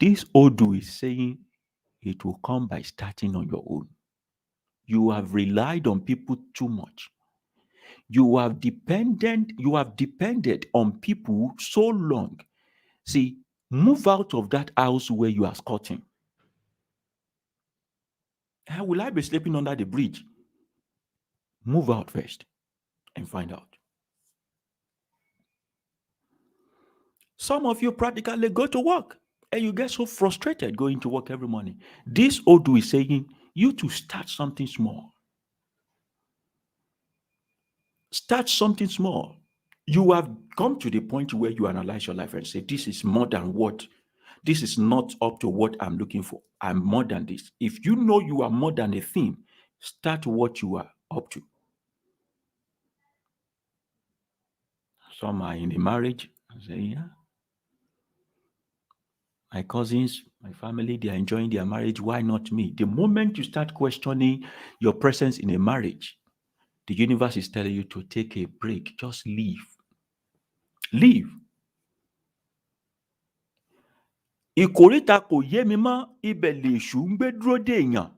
This Odu is saying it will come by starting on your own. You have relied on people too much. You have depended on people so long. See, move out of that house where you are squatting. How will I be sleeping under the bridge? Move out first and find out. Some of you practically go to work and you get so frustrated going to work every morning. This Odu is saying you to start something small. Start something small. You have come to the point where you analyze your life and say, this is more than what, this is not up to what I'm looking for. I'm more than this. If you know you are more than a thing, start what you are up to. Some are in a marriage. I say, yeah. My cousins, my family, they are enjoying their marriage. Why not me? The moment you start questioning your presence in a marriage, the universe is telling you to take a break. Just leave. Leave. Ìkòríta kò yé mi mọ́, ibẹ̀ lèṣù ń gbé dúró dè èèyàn.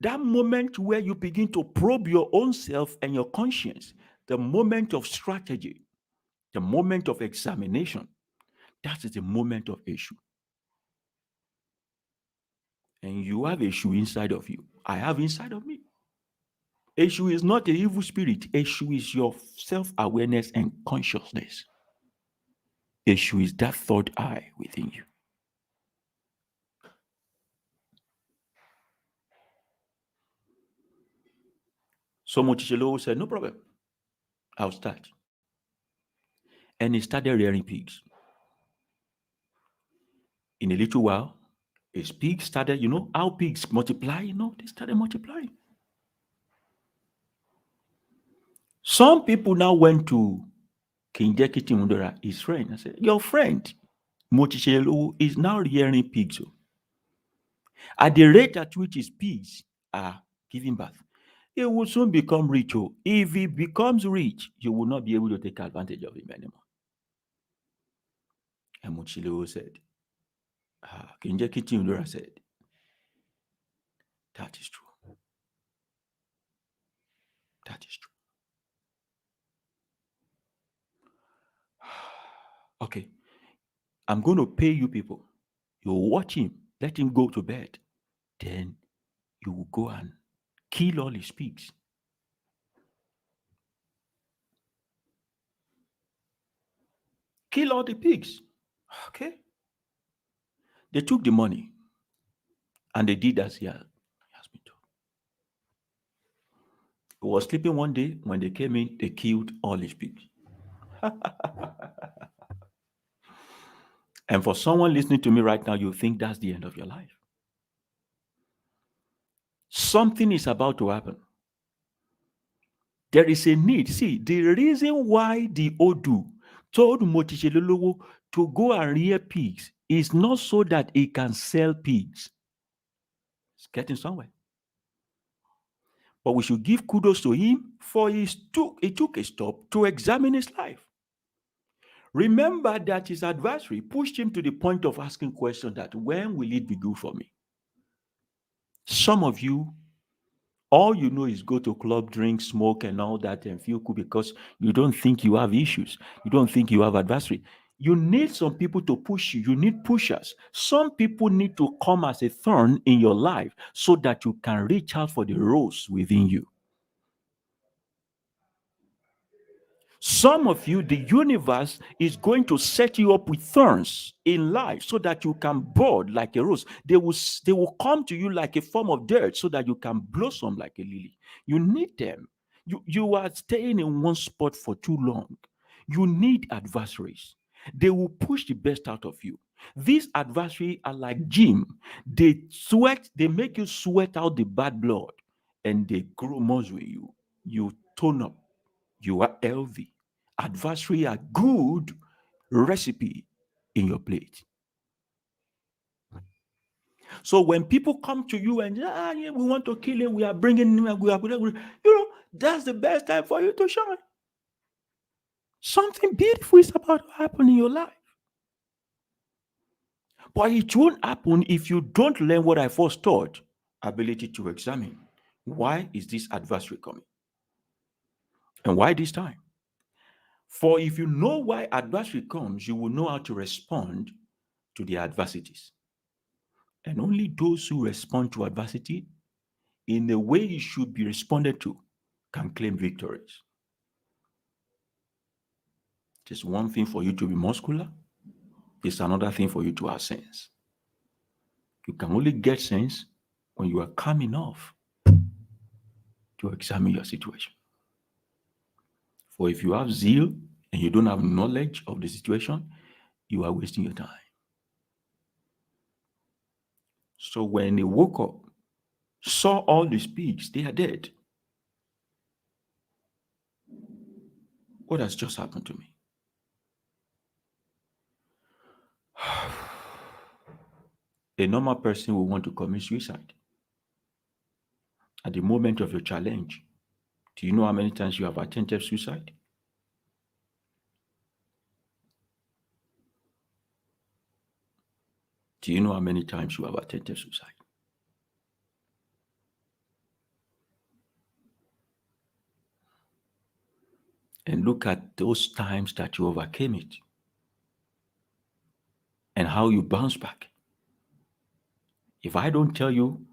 That moment where you begin to probe your own self and your conscience, the moment of strategy, the moment of examination, that is the moment of issue. And you have issue inside of you. I have inside of me. Issue is not an evil spirit. Issue is your self-awareness and consciousness. Issue is that third eye within you. So Mochichelolowo said, no problem. I'll start. And he started rearing pigs. In a little while, his pigs started, you know how pigs multiply? They started multiplying. Some people now went to King Jekiti Mundora, his friend, and said, your friend, Motichelu, is now rearing pigs. At the rate at which his pigs are giving birth, he will soon become rich. Oh. If he becomes rich, you will not be able to take advantage of him anymore. And Motichelu said, King Jekiti Mundora said, that is true. That is true. Okay, I'm going to pay you people. You watch him, let him go to bed. Then you will go and kill all his pigs. Kill all the pigs. Okay. They took the money and they did as he has been told. He was sleeping one day. When they came in, they killed all his pigs. And for someone listening to me right now, you think that's the end of your life. Something is about to happen. There is a need. See, the reason why the Odu told Motichelolowo to go and rear pigs is not so that he can sell pigs. It's getting somewhere. But we should give kudos to him for he took a stop to examine his life. Remember that his adversary pushed him to the point of asking questions that when will it be good for me? Some of you, all you know is go to club, drink, smoke, and all that and feel cool because you don't think you have issues. You don't think you have adversary. You need some people to push you. You need pushers. Some people need to come as a thorn in your life so that you can reach out for the rose within you. Some of you, the universe is going to set you up with thorns in life so that you can bud like a rose. They will come to you like a form of dirt so that you can blossom like a lily. You need them. You are staying in one spot for too long. You need adversaries. They will push the best out of you. These adversaries are like gym. They make you sweat out the bad blood and they grow muscle in you. You tone up. You are healthy. Adversary are good recipe in your plate. So when people come to you and yeah, we want to kill him, we are bringing him, that's the best time for you to shine. Something beautiful is about to happen in your life. But it won't happen if you don't learn what I first taught, ability to examine. Why is this adversary coming? And why this time? For if you know why adversity comes, you will know how to respond to the adversities. And only those who respond to adversity in the way it should be responded to can claim victories. Just one thing for you to be muscular, it's another thing for you to have sense. You can only get sense when you are calm enough to examine your situation. For if you have zeal and you don't have knowledge of the situation, you are wasting your time. So when he woke up, saw all these pigs, they are dead. What has just happened to me? A normal person will want to commit suicide. At the moment of your challenge, do you know how many times you have attempted suicide? Do you know how many times you have attempted suicide? And look at those times that you overcame it and how you bounce back. If I don't tell you,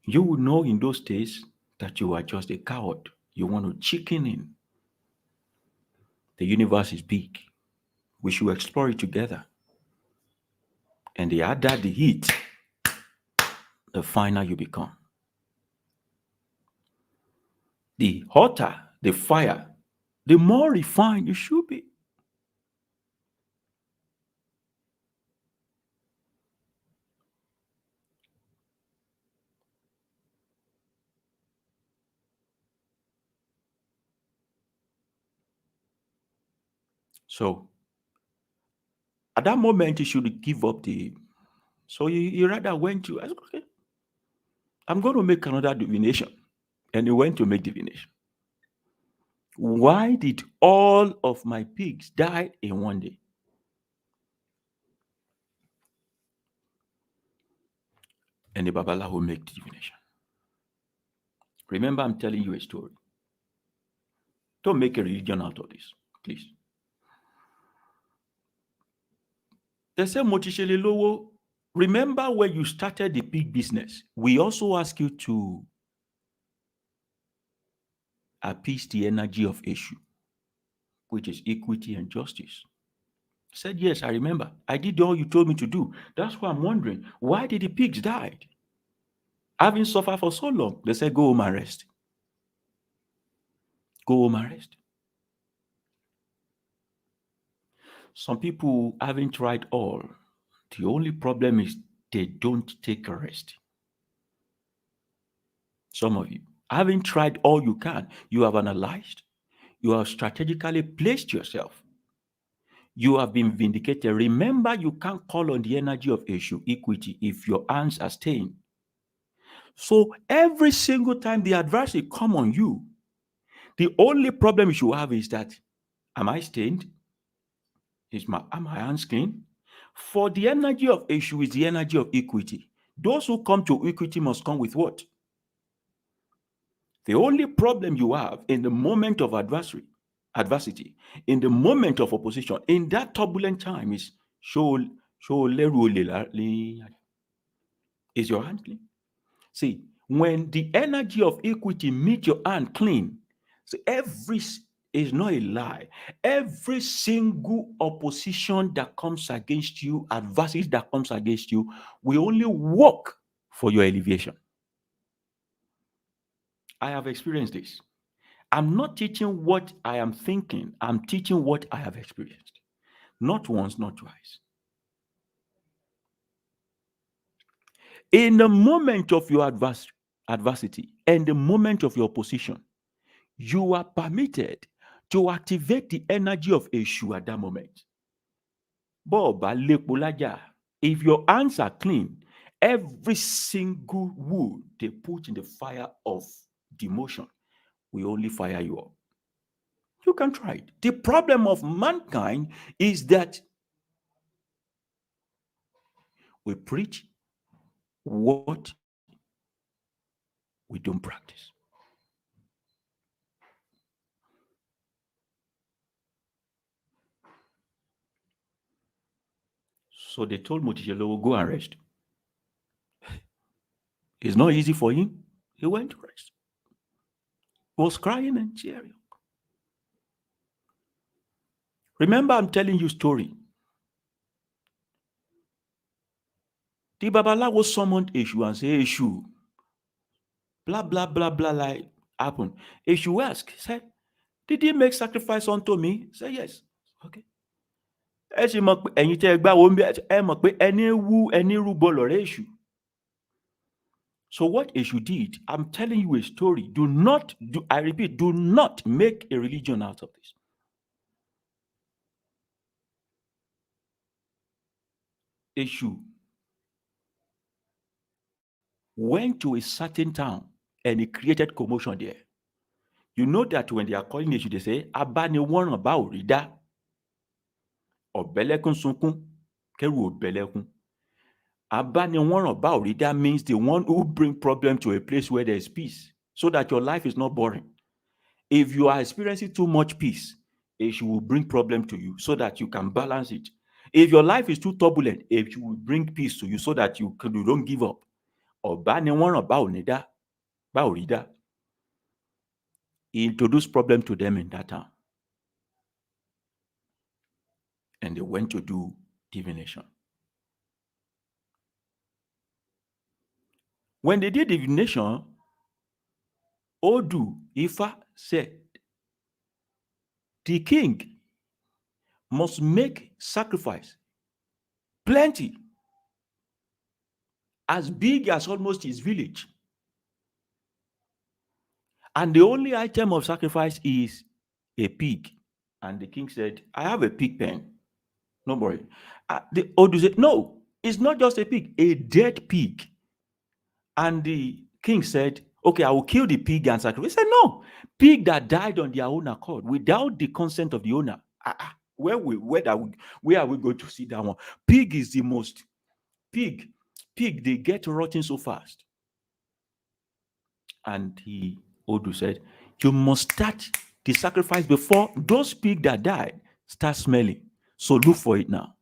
you will know in those days that you are just a coward. You want to chicken in. The universe is big. We should explore it together. And the harder the heat, the finer you become. The hotter the fire, the more refined you should be. So at that moment, he should give up the. So he rather went to, I said, okay, I'm going to make another divination. And he went to make divination. Why did all of my pigs die in one day? And the Babala will make divination. Remember, I'm telling you a story. Don't make a religion out of this, please. They say Motishele Lowo. Remember when you started the pig business, we also ask you to appease the energy of issue, which is equity and justice. I said, yes, I remember. I did all you told me to do. That's why I'm wondering, why did the pigs die? Having suffered for so long, they said, go home and rest. Go home and rest. Some people having tried all, the only problem is they don't take a rest. Some of you, having tried all you can, you have analyzed, you have strategically placed yourself, you have been vindicated. Remember, you can't call on the energy of issue, equity, if your hands are stained. So every single time the adversary come on you, the only problem you should have is that, am I stained? Are my hands clean? For the energy of issue is the energy of equity. Those who come to equity must come with what? The only problem you have in the moment of adversity, in the moment of opposition, in that turbulent time is is your hand clean? See, when the energy of equity meets your hand clean, so every is not a lie. Every single opposition that comes against you, adversity that comes against you, will only work for your elevation. I have experienced this. I'm not teaching what I am thinking. I'm teaching what I have experienced. Not once, not twice. In the moment of your adversity and the moment of your opposition, you are permitted to activate the energy of Eshu at that moment. If your hands are clean, every single wood they put in the fire of demotion will only fire you up. You can try it. The problem of mankind is that we preach what we don't practice. So they told Motijelo, go and rest. It's not easy for him. He went to rest. He was crying and cheering. Remember, I'm telling you a story. The Babalawo summoned Eshu and said, Eshu, blah, blah, blah, blah, like happened. Eshu asked, said, did he make sacrifice unto me? Say yes. Okay. So what Eshu did, I'm telling you a story. I repeat, do not make a religion out of this. Eshu went to a certain town and he created commotion there. You know that when they are calling Eshu, they say, Abani won about Rida. Obelekun sunkun, keru obelekun. Abani won about Rida means the one who bring problem to a place where there is peace, so that your life is not boring. If you are experiencing too much peace, Eshu will bring problem to you so that you can balance it. If your life is too turbulent, Eshu will bring peace to you so that you don't give up. Obani won about Rida. He introduced problem to them in that town. And they went to do divination. When they did divination, Odu, Ifa said, the king must make sacrifice, plenty, as big as almost his village. And the only item of sacrifice is a pig And the king said, I have a pig pen. No worry. The Odu said, no, it's not just a pig, a dead pig. And the king said, okay, I will kill the pig and sacrifice. He said, no, pig that died on their own accord without the consent of the owner. Where are we going to see that one? Pig is the most, pig, they get rotten so fast. And Odu said, you must start the sacrifice before those pigs that died start smelling. So look for it now.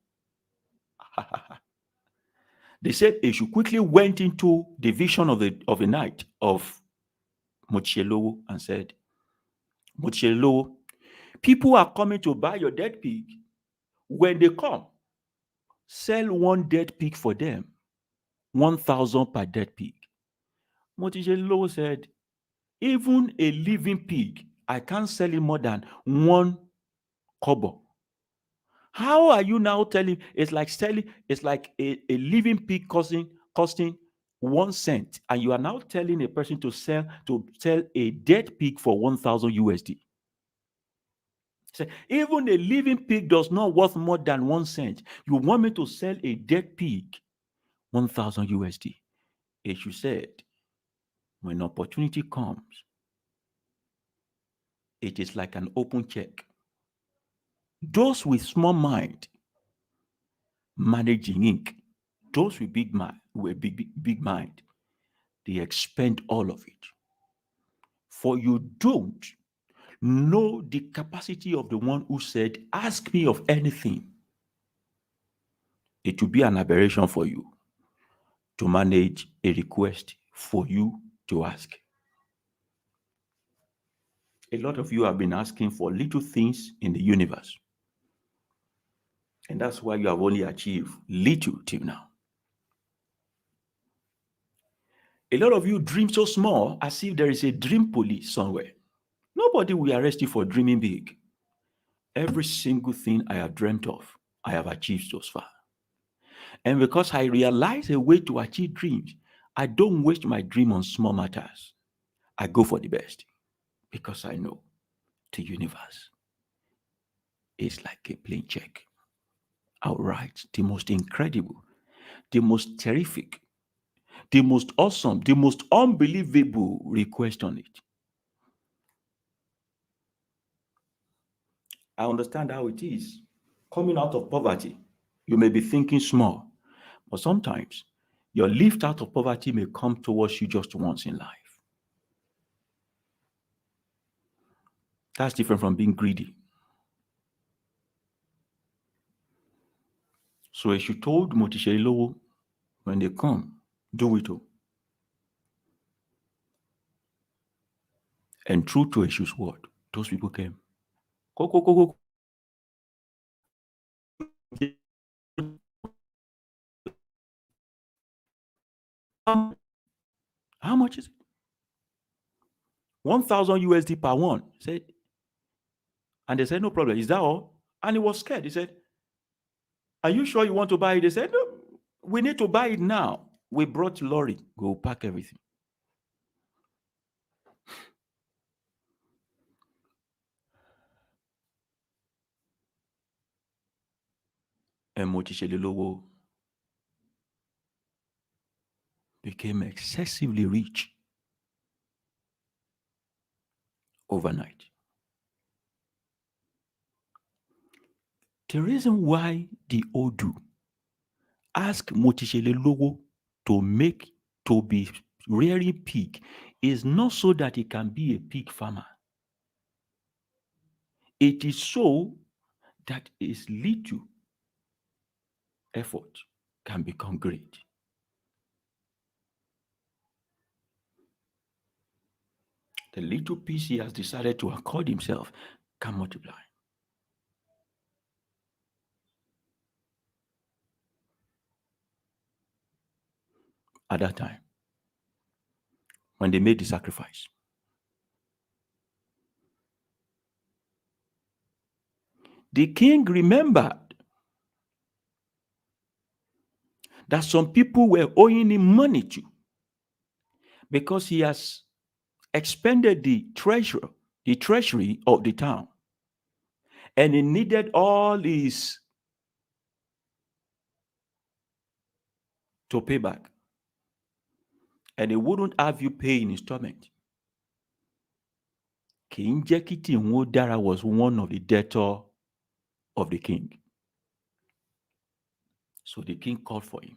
They said Eshu quickly went into the vision of the night of Mochielo and said, Mochielo, people are coming to buy your dead pig. When they come, sell one dead pig for them, 1,000 per dead pig. Mochielo said, even a living pig, I can't sell it more than 1 kobo. How are you now telling? It's like a living pig costing 1 cent, and you are now telling a person to sell a dead pig for 1,000 USD. So even a living pig does not worth more than 1 cent. You want me to sell a dead pig 1,000 USD? As you said, when opportunity comes, it is like an open check. Those with small mind managing ink. Those with big mind, big mind, they expend all of it. For you don't know the capacity of the one who said, ask me of anything. It will be an aberration for you to manage a request for you to ask. A lot of you have been asking for little things in the universe. And that's why you have only achieved little till now. A lot of you dream so small as if there is a dream police somewhere. Nobody will arrest you for dreaming big. Every single thing I have dreamt of, I have achieved so far. And because I realize a way to achieve dreams, I don't waste my dream on small matters. I go for the best because I know the universe is like a plain check. I'll write the most incredible, the most terrific, the most awesome, the most unbelievable request on it. I understand how it is. Coming out of poverty, you may be thinking small, but sometimes your lift out of poverty may come towards you just once in life. That's different from being greedy. So as you told Motishelowo, when they come, do it all. And true to Eshu's word, those people came. Go, go, go, go. How much is it? 1,000 USD per one. Said, and they said, no problem. Is that all? And he was scared. He said, are you sure you want to buy it? They said, no, we need to buy it now. We brought lorry. Go pack everything. And Motishelowo became excessively rich overnight. The reason why the Odu asked Motishelowo to be rearing pig is not so that he can be a pig farmer. It is so that his little effort can become great. The little piece he has decided to accord himself can multiply. At that time, when they made the sacrifice, the king remembered that some people were owing him money to, because he has expended the treasury of the town. and he needed all his to pay back, and he wouldn't have you pay in installment. King Jekiti Nwodara was one of the debtor of the king. So the king called for him.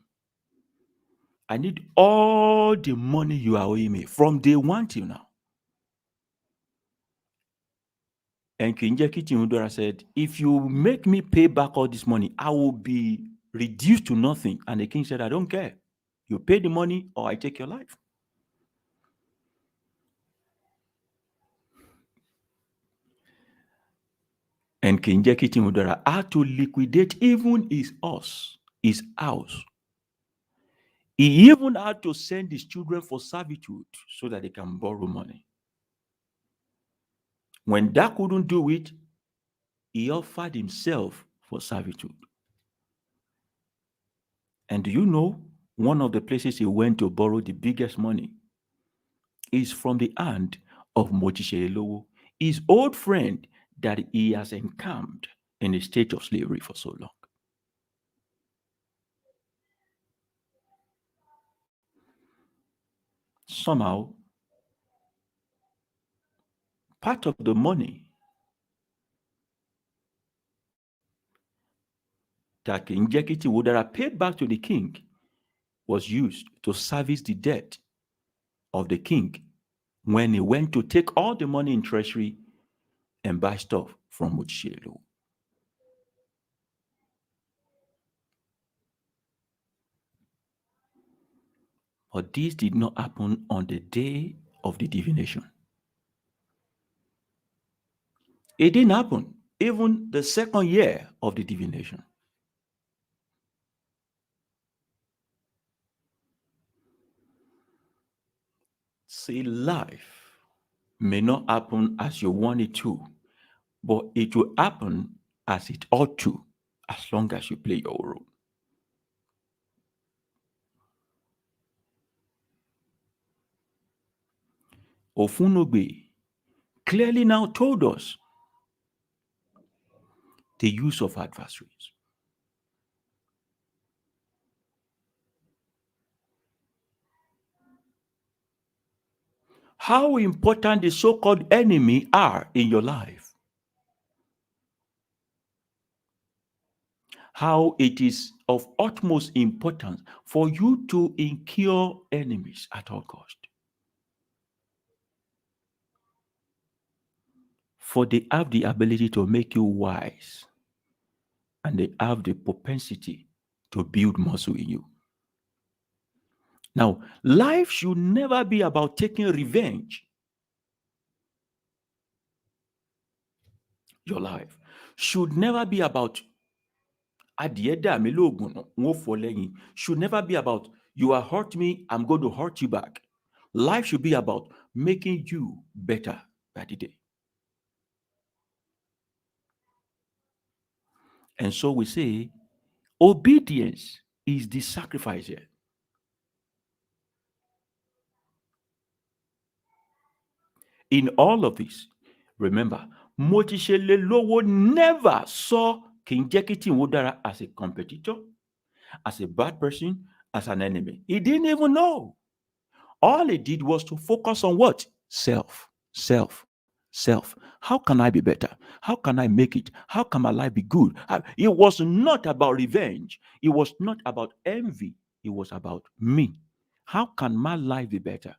I need all the money you are owing me from day one till now. And King Jekiti Nwodara said, if you make me pay back all this money, I will be reduced to nothing. And the king said, I don't care. You pay the money or I take your life. And King Jekiti Nwodara had to liquidate even his house. He even had to send his children for servitude so that they can borrow money. When that couldn't do it, he offered himself for servitude. And do you know, one of the places he went to borrow the biggest money is from the hand of Motishelowo, his old friend that he has encamped in a state of slavery for so long. Somehow, part of the money that King Jekiti Nwodara paid back to the king was used to service the debt of the king when he went to take all the money in treasury and buy stuff from Motishelowo. But this did not happen on the day of the divination. It didn't happen even the second year of the divination. See, life may not happen as you want it to, but it will happen as it ought to, as long as you play your role. Ofunogbe clearly now told us the use of adversaries. How important the so-called enemy are in your life. How it is of utmost importance for you to incur enemies at all cost. For they have the ability to make you wise, and they have the propensity to build muscle in you. Now, life should never be about taking revenge. Your life should never be about should never be about you are hurt me, I'm going to hurt you back. Life should be about making you better by the day. And so we say, obedience is the sacrifice here. In all of this, remember, Motishelowo never saw King Jekiti Nwodara as a competitor, as a bad person, as an enemy. He didn't even know. All he did was to focus on what? Self, self, self. How can I be better? How can I make it? How can my life be good? It was not about revenge. It was not about envy. It was about me. How can my life be better?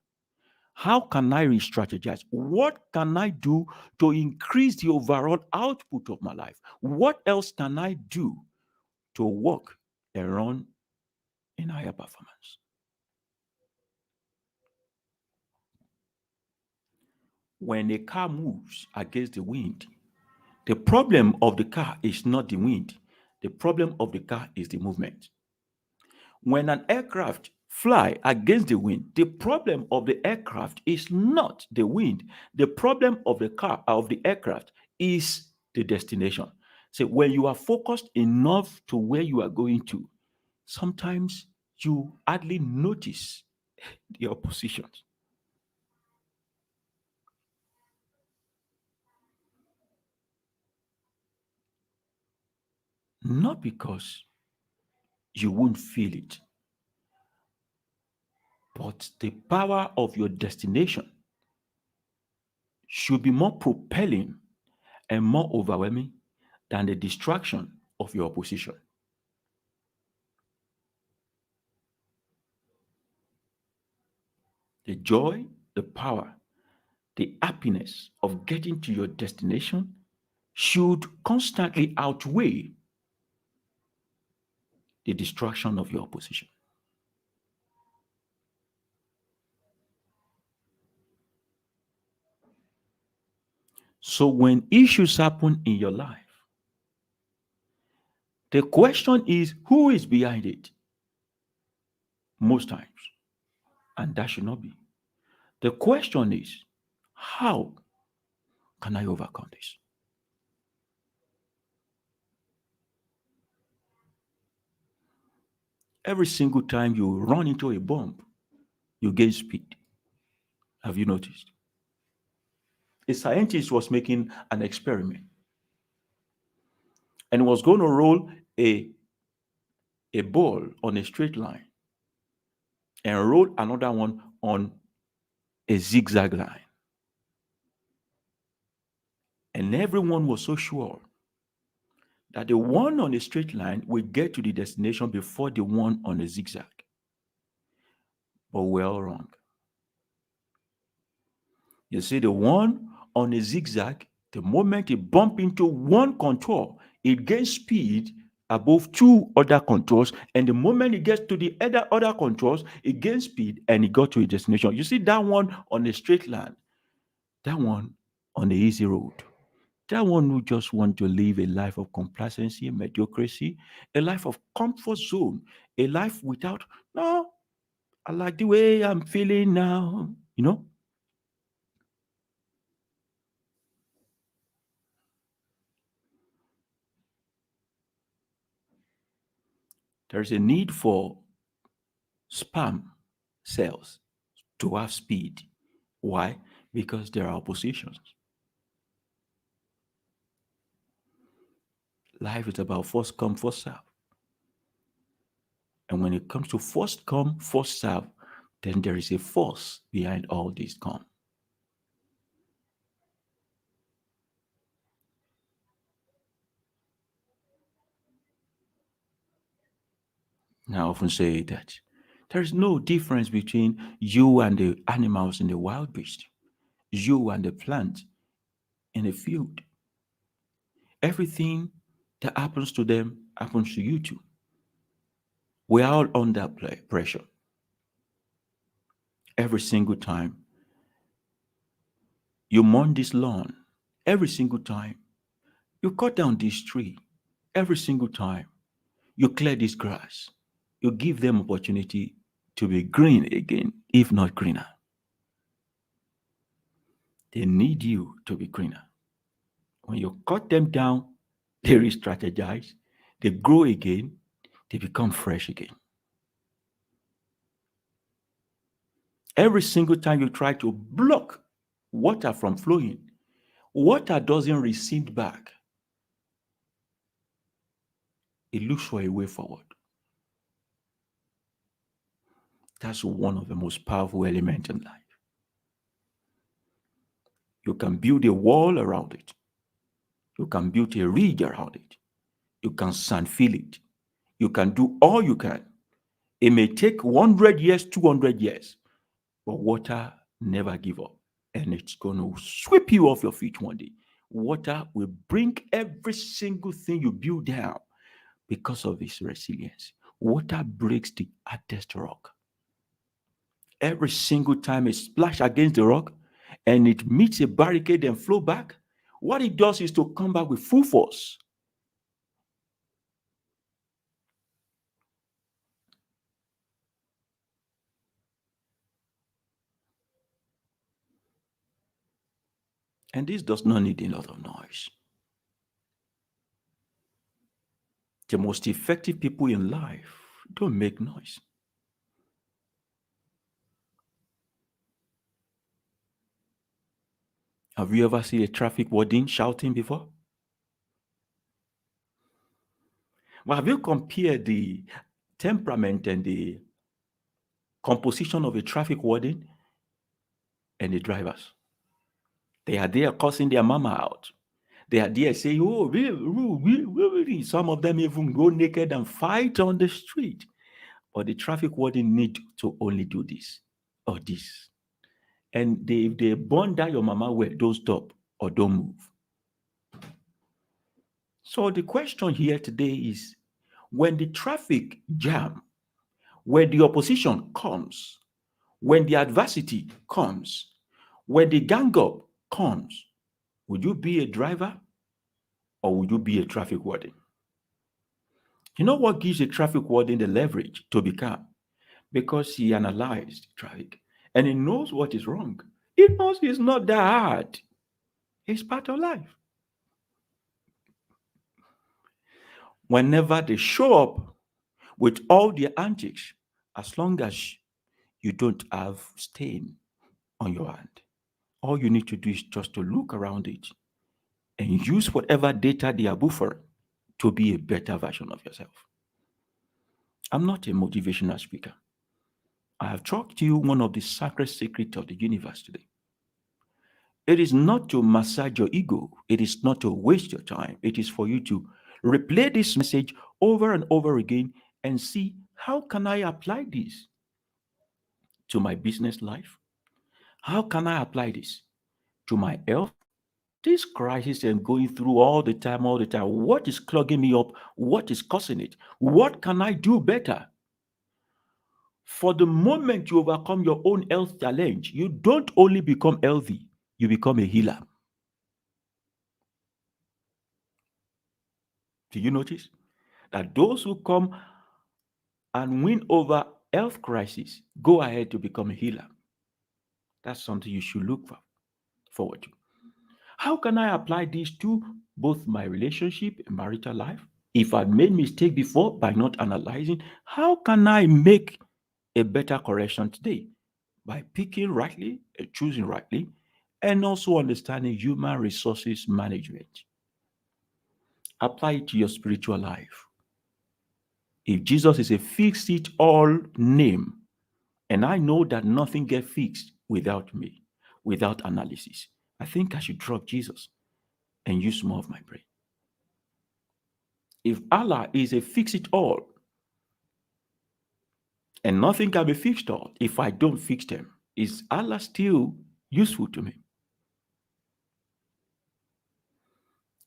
How can I re-strategize? What can I do to increase the overall output of my life? What else can I do to work and run in higher performance? When a car moves against the wind, the problem of the car is not the wind. The problem of the car is the movement. When an aircraft fly against the wind, the problem of the aircraft is not the wind. The problem of the aircraft is the destination. So when you are focused enough to where you are going to, sometimes you hardly notice the oppositions. not because you won't feel it, but the power of your destination should be more propelling and more overwhelming than the distraction of your opposition. The joy, the power, the happiness of getting to your destination should constantly outweigh the distraction of your opposition. So when issues happen in your life, the question is who is behind it most times, and that should not be. The question is how can I overcome this? Every single time you run into a bump, you gain speed. Have you noticed? A scientist was making an experiment and was going to roll a ball on a straight line and roll another one on a zigzag line. And everyone was so sure that the one on a straight line will get to the destination before the one on a zigzag. But we're all wrong. You see, the one on a zigzag, the moment it bump into one contour, it gains speed above two other contours, and the moment it gets to the other contours, it gains speed and it got to a destination. You see that one on a straight line, that one on the easy road, that one who just want to live a life of complacency, mediocrity, a life of comfort zone, a life without, no, I like the way I'm feeling now, There's a need for sperm cells to have speed. Why? Because there are oppositions. Life is about first come, first serve. And when it comes to first come, first serve, then there is a force behind all this come. Now, I often say that there is no difference between you and the animals in the wild beast, you and the plant in the field. Everything that happens to them happens to you too. We are all under pressure every single time you mow this lawn, every single time you cut down this tree, every single time you clear this grass, you give them opportunity to be green again, if not greener. They need you to be greener. When you cut them down, they re-strategize, they grow again, they become fresh again. Every single time you try to block water from flowing, water doesn't recede back. It looks for a way forward. That's one of the most powerful elements in life. You can build a wall around it. You can build a ridge around it. You can sand fill it. You can do all you can. It may take 100 years, 200 years, but water never give up. And it's going to sweep you off your feet one day. Water will bring every single thing you build down because of its resilience. Water breaks the hardest rock. Every single time it splash against the rock and it meets a barricade and flow back, what it does is to come back with full force. And this does not need a lot of noise. The most effective people in life don't make noise. Have you ever seen a traffic warden shouting before? Well, have you compared the temperament and the composition of a traffic warden and the drivers? They are there cursing their mama out. They are there saying, oh, some of them even go naked and fight on the street. But the traffic warden need to only do this or this. And if they burn down your mama, well, don't stop or don't move. So the question here today is, when the traffic jam, when the opposition comes, when the adversity comes, when the gang up comes, would you be a driver or would you be a traffic warden? You know what gives a traffic warden the leverage to be calm? Because he analyzed traffic and he knows what is wrong. He knows it's not that hard. It's part of life. Whenever they show up with all their antics, as long as you don't have stain on your hand, all you need to do is just to look around it and use whatever data they are buffering to be a better version of yourself. I'm not a motivational speaker. I have talked to you one of the sacred secrets of the universe today. It is not to massage your ego. It is not to waste your time. It is for you to replay this message over and over again and see, how can I apply this to my business life? How can I apply this to my health? This crisis I'm going through all the time, what is clogging me up? What is causing it? What can I do better? For the moment you overcome your own health challenge, you don't only become healthy, you become a healer. Do you notice that those who come and win over health crisis go ahead to become a healer? That's something you should look forward to. How can I apply this to both my relationship and marital life? If I made mistake before by not analyzing, how can I make a better correction today? By picking rightly and choosing rightly, and also understanding human resources management. Apply it to your spiritual life. If Jesus is a fix-it-all name, and I know that nothing gets fixed without me, without analysis, I think I should drop Jesus and use more of my brain. If Allah is a fix-it-all, and nothing can be fixed all, if I don't fix them, is Allah still useful to me?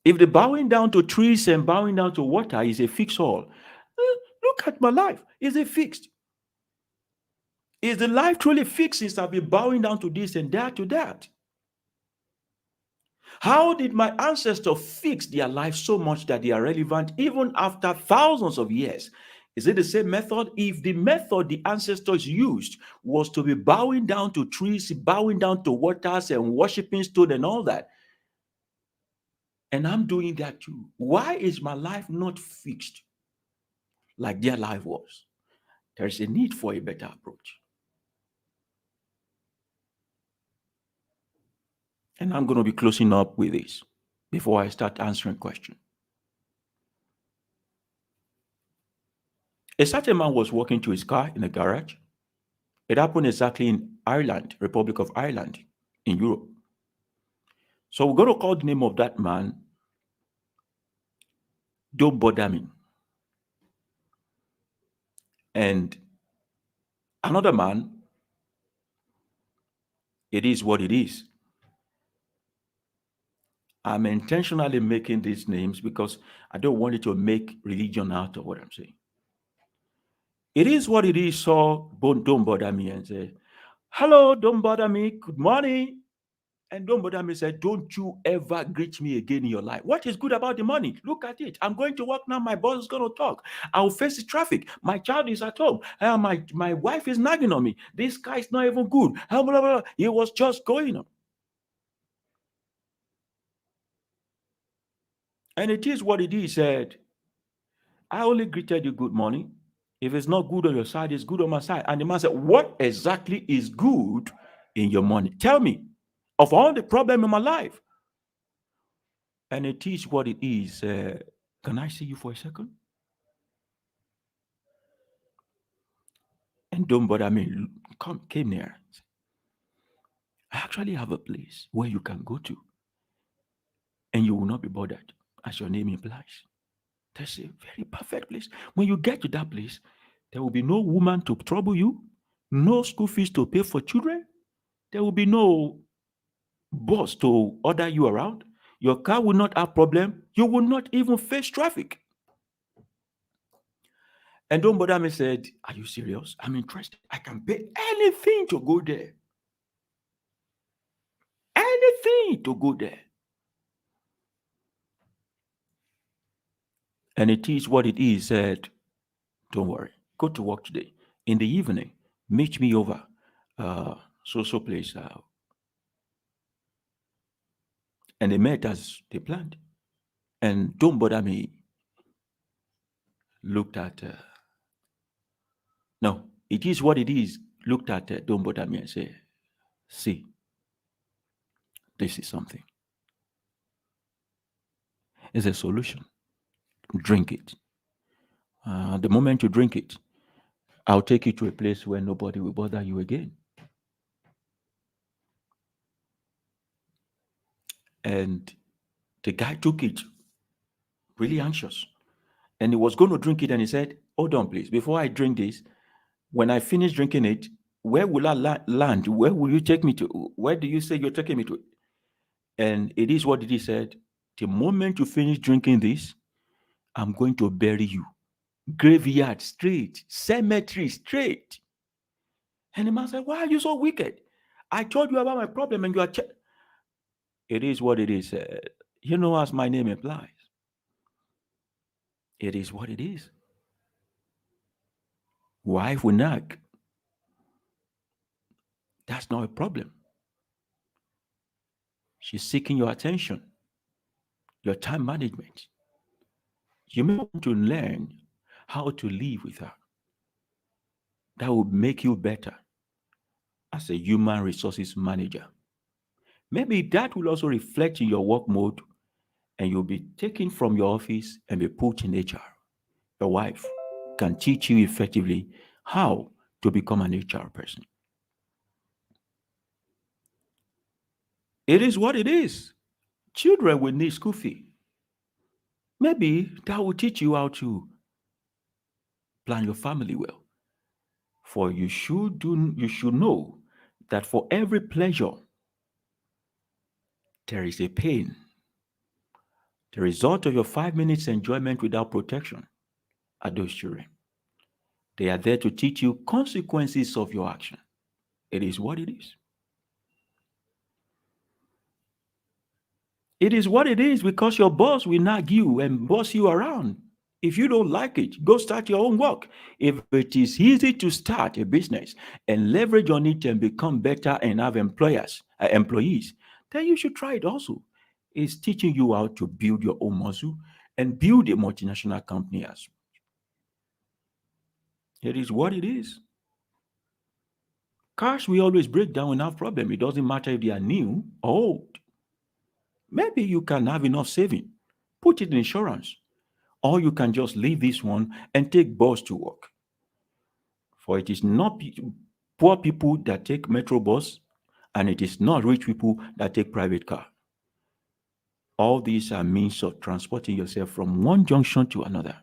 If the bowing down to trees and bowing down to water is a fix-all, look at my life. Is it fixed? Is the life truly fixed since I've been bowing down to this and that to that? How did my ancestors fix their life so much that they are relevant even after thousands of years? Is it the same method? If the method the ancestors used was to be bowing down to trees, bowing down to waters and worshiping stone and all that, and I'm doing that too, why is my life not fixed like their life was? There's a need for a better approach. And I'm going to be closing up with this before I start answering questions. A certain man was walking to his car in a garage. It happened exactly in Ireland, Republic of Ireland, in Europe. So we're going to call the name of that man, Don't Bother Me. And another man, it is what it is. I'm intentionally making these names because I don't want it to make religion out of what I'm saying. It is what it is. So don't bother me and say, hello, don't bother me. Good morning. And don't bother me said, don't you ever greet me again in your life. What is good about the money? Look at it. I'm going to work now. My boss is going to talk. I'll face the traffic. My child is at home. My wife is nagging on me. This guy is not even good. Blah, blah, blah. It was just going on. And it is what it is. Said, I only greeted you good morning. If it's not good on your side, it's good on my side. And the man said, what exactly is good in your money? Tell me of all the problem in my life. And it is what it is. Can I see you for a second? And don't bother me. Came near. I actually have a place where you can go to and you will not be bothered, as your name implies. That's a very perfect place. When you get to that place, there will be no woman to trouble you, no school fees to pay for children, there will be no boss to order you around. Your car will not have problem. You will not even face traffic. And don't bother me said, are you serious? I'm interested. I can pay anything to go there. Anything to go there. And it is what it is, said, don't worry. Go to work today. In the evening, meet me over so place. And they met as they planned. And don't bother me looked at, no, it is what it is, looked at don't bother me and say, see, this is something. It's a solution. Drink it. The moment you drink it, I'll take you to a place where nobody will bother you again. And the guy took it, really anxious. And he was going to drink it, and he said, hold on, please. Before I drink this, when I finish drinking it, where will I land? Where will you take me to? Where do you say you're taking me to? And it is what he said. The moment you finish drinking this, I'm going to bury you. Graveyard straight, cemetery straight. And the man said, why are you so wicked? I told you about my problem and you are... It is what it is. You know, as my name implies. It is what it is. Wife will nag. That's not a problem. She's seeking your attention, your time management. You may want to learn how to live with her. That will make you better as a human resources manager. Maybe that will also reflect in your work mode and you'll be taken from your office and be put in HR. Your wife can teach you effectively how to become an HR person. It is what it is. Children will need school fee. Maybe that will teach you how to plan your family well. For you should know that for every pleasure, there is a pain. The result of your 5 minutes enjoyment without protection are those children. They are there to teach you consequences of your action. It is what it is. It is what it is because your boss will nag you and boss you around. If you don't like it, go start your own work. If it is easy to start a business and leverage on it and become better and have employees, then you should try it also. It's teaching you how to build your own muscle and build a multinational company as well. It is what it is. Cars will always break down and have problems. It doesn't matter if they are new or old. Maybe you can have enough saving, put it in insurance, or you can just leave this one and take bus to work. For it is not poor people that take metro bus, and it is not rich people that take private car. All these are means of transporting yourself from one junction to another.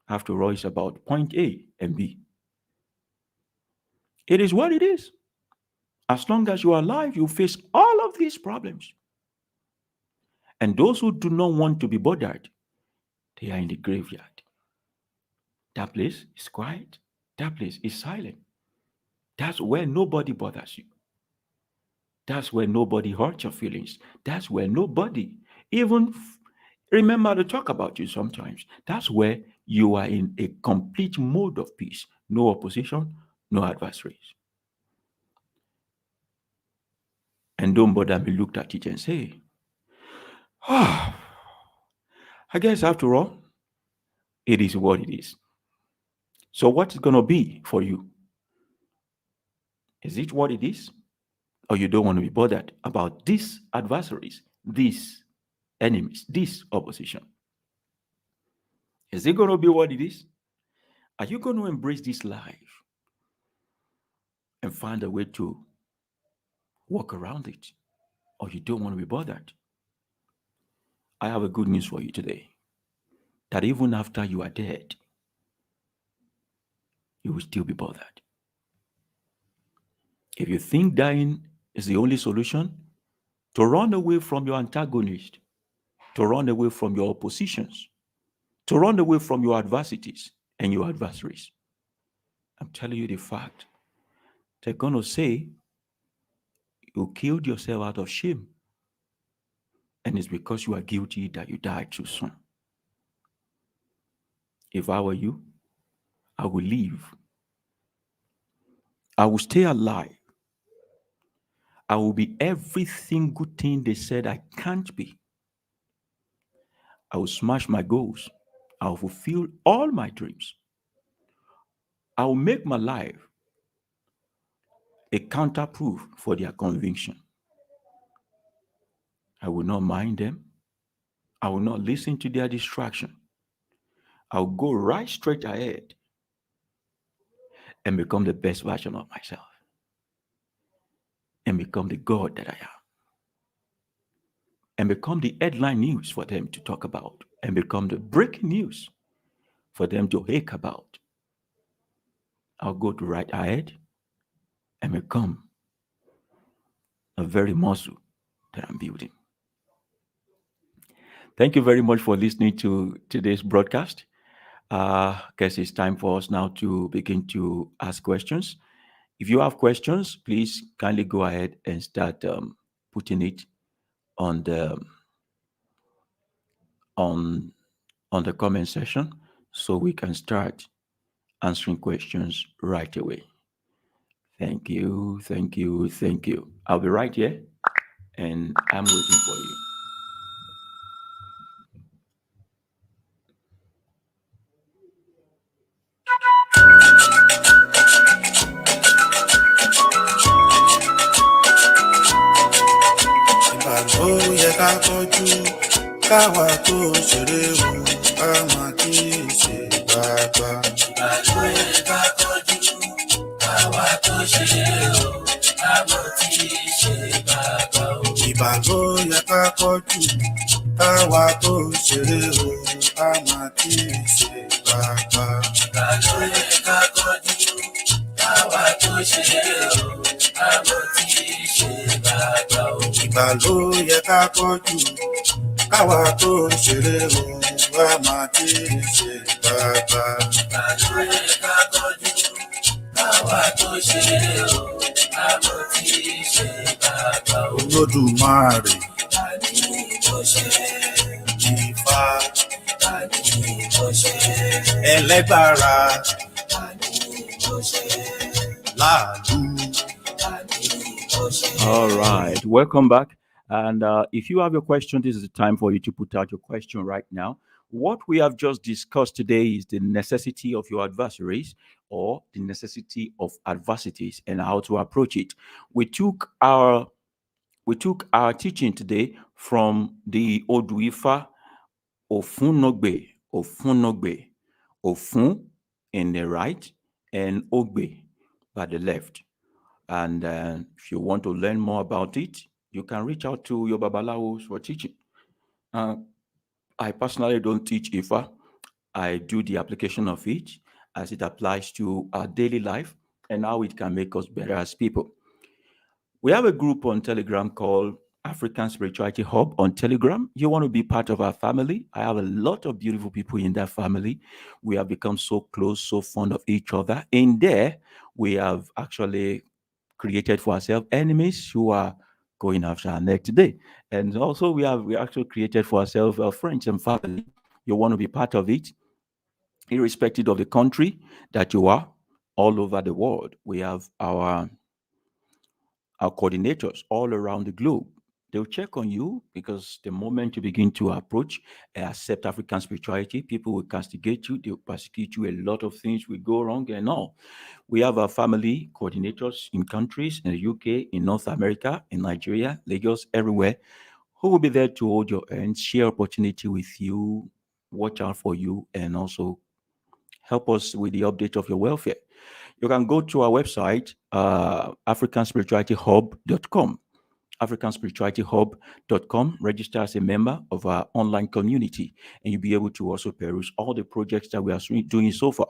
After all, it's about point A and B. It is what it is. As long as you are alive, you face all of these problems. And those who do not want to be bothered, they are in the graveyard. That place is quiet. That place is silent. That's where nobody bothers you. That's where nobody hurts your feelings. That's where nobody even remember to talk about you sometimes. That's where you are in a complete mode of peace. No opposition, no adversaries. And don't bother me looked at it and say, I guess after all, it is what it is. So what's it going to be for you? Is it what it is? Or you don't want to be bothered about these adversaries, these enemies, this opposition? Is it going to be what it is? Are you going to embrace this life and find a way to walk around it, or you don't want to be bothered. I have a good news for you today, that even after you are dead, you will still be bothered. If you think dying is the only solution, to run away from your antagonist, to run away from your oppositions, to run away from your adversities and your adversaries, I'm telling you the fact, they're going to say you killed yourself out of shame, and it's because you are guilty that you died too soon. If I were you, I will live. I will stay alive. I will be everything good thing they said I can't be. I will smash my goals. I will fulfill all my dreams. I will make my life a counterproof for their conviction. I will not mind them. I will not listen to their distraction. I will go right straight ahead and become the best version of myself and become the God that I am and become the headline news for them to talk about and become the breaking news for them to ache about. I'll go to right ahead and become a very muscle that I'm building. Thank you very much for listening to today's broadcast. Guess it's time for us now to begin to ask questions. If you have questions, please kindly go ahead and start putting it on the on on the comment section so we can start answering questions right away. Thank you, thank you, thank you. I'll be right here and I'm waiting for you. Ìbàgbọ́ yẹ ká tọ́jú káwa tó ṣeré o, ká máa kí ṣe gbàgbà. Ìbàgbọ́ yẹ ká tọ́jú káwa tó ṣeré o, ká máa kí ṣe gbàgbà. Ìbàgbọ́ yẹ ká tọ́jú káwa tó ṣeré o, ká máa kí ṣe gbàgbà. Ìbàgbọ́ yẹ ká tọ́jú káwa tó ṣeré o, ká máa kí ṣe gbàgbà. Ìgbà ló yẹ ká tọ́jú káwa tó ń ṣeré o, wá máa tí ì ṣe bàbá. Ìgbà ló yẹ ká tọ́jú káwa tó ṣeré o, wá máa tí ì ṣe bàbá. Olódùmarè ìgbà ní bó ṣe, Ifá ìgbà ní bó ṣe, Ẹlẹ́gbára ìgbà ní bó ṣe, Láàlú. All right, welcome back. And if you have a question, this is the time for you to put out your question right now. What we have just discussed today is the necessity of your adversaries or the necessity of adversities and how to approach it. We took our teaching today from the Oduifa Ofunogbe, Ofun in the right and Ogbe by the left. And if you want to learn more about it, you can reach out to your babalawos for teaching. I personally don't teach Ifa. I do the application of it as it applies to our daily life and how it can make us better as people. We have a group on Telegram called African Spirituality Hub on Telegram. You want to be part of our family? I have a lot of beautiful people in that family. We have become so close, so fond of each other. In there, we have actually created for ourselves enemies who are going after our neck today. And also we actually created for ourselves friends and family. You want to be part of it, irrespective of the country that you are, all over the world. We have our coordinators all around the globe. They'll check on you because the moment you begin to approach and accept African spirituality, people will castigate you, they'll persecute you, a lot of things will go wrong and all. We have our family coordinators in countries in the UK, in North America, in Nigeria, Lagos, everywhere, who will be there to hold your hand, share opportunity with you, watch out for you, and also help us with the update of your welfare. You can go to our website, africanspiritualityhub.com. africanspiritualityhub.com. Register as a member of our online community, and you'll be able to also peruse all the projects that we are doing so far.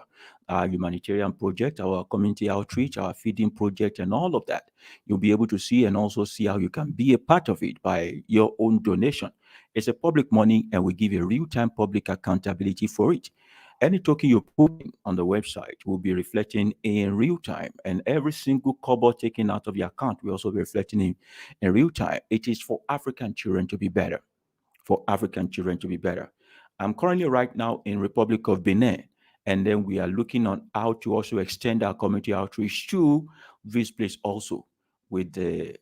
Our humanitarian project, our community outreach, our feeding project, and all of that. You'll be able to see and also see how you can be a part of it by your own donation. It's a public money, and we give a real-time public accountability for it. Any token you put in on the website will be reflecting in real time, and every single kobo taken out of your account will also be reflecting in real time. It is for African children to be better. For African children to be better. I'm currently right now in Republic of Benin, and then we are looking on how to also extend our community outreach to this place also with the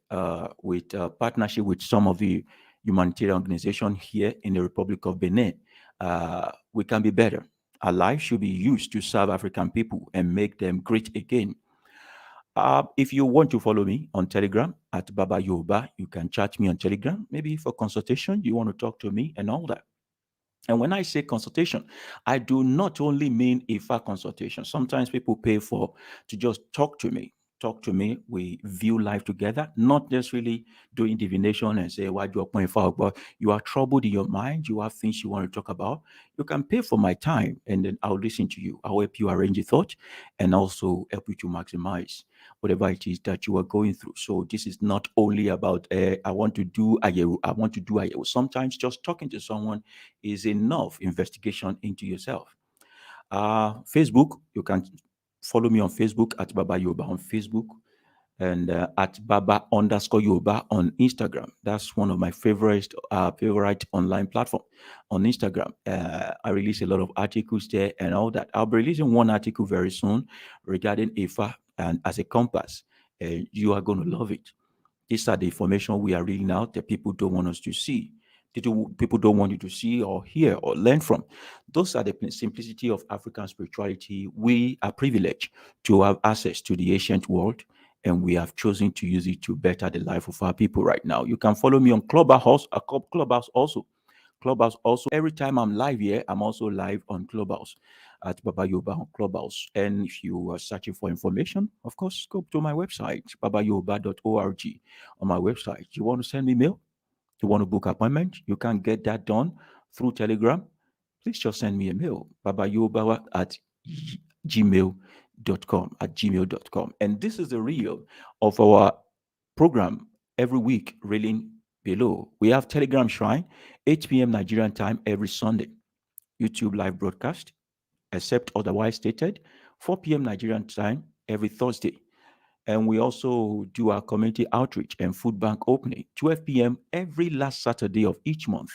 partnership with some of the humanitarian organizations here in the Republic of Benin. We can be better. Our life should be used to serve African people and make them great again. If you want to follow me on Telegram at Baba Yoba, you can chat me on Telegram. Maybe for consultation, you want to talk to me and all that. And when I say consultation, I do not only mean a fair consultation. Sometimes people pay for to just talk to me. Talk to me. We view life together, not necessarily doing divination and say, why do you point for? But you are troubled in your mind, you have things you want to talk about. You can pay for my time and then I'll listen to you. I'll help you arrange a thought and also help you to maximize whatever it is that you are going through. So this is not only about I want to do ayewo, I want to do ayewo. Sometimes just talking to someone is enough investigation into yourself. Facebook, you can follow me on Facebook at Baba Yoba on Facebook and at Baba underscore Yoba on Instagram. That's one of my favorite online platform on Instagram. I release a lot of articles there and all that. I'll be releasing one article very soon regarding IFA and as a compass. You are going to love it. These are the information we are reading out that people don't want us to see. People don't want you to see or hear or learn from. Those are the simplicity of African spirituality. We are privileged to have access to the ancient world, and we have chosen to use it to better the life of our people right now. You can follow me on Clubhouse, Clubhouse also. Clubhouse also. Every time I'm live here, I'm also live on Clubhouse at Baba Yoba on Clubhouse. And if you are searching for information, of course, go to my website, babayoba.org. On my website, you want to send me mail? You want to book appointment? You can get that done through Telegram. Please just send me a mail, babayoba at gmail.com, at gmail.com. And this is the reel of our program every week, reeling below. We have Telegram Shrine, 8 p.m. Nigerian time every Sunday. YouTube live broadcast, except otherwise stated, 4 p.m. Nigerian time every Thursday. And we also do our community outreach and food bank opening, 12 p.m. every last Saturday of each month.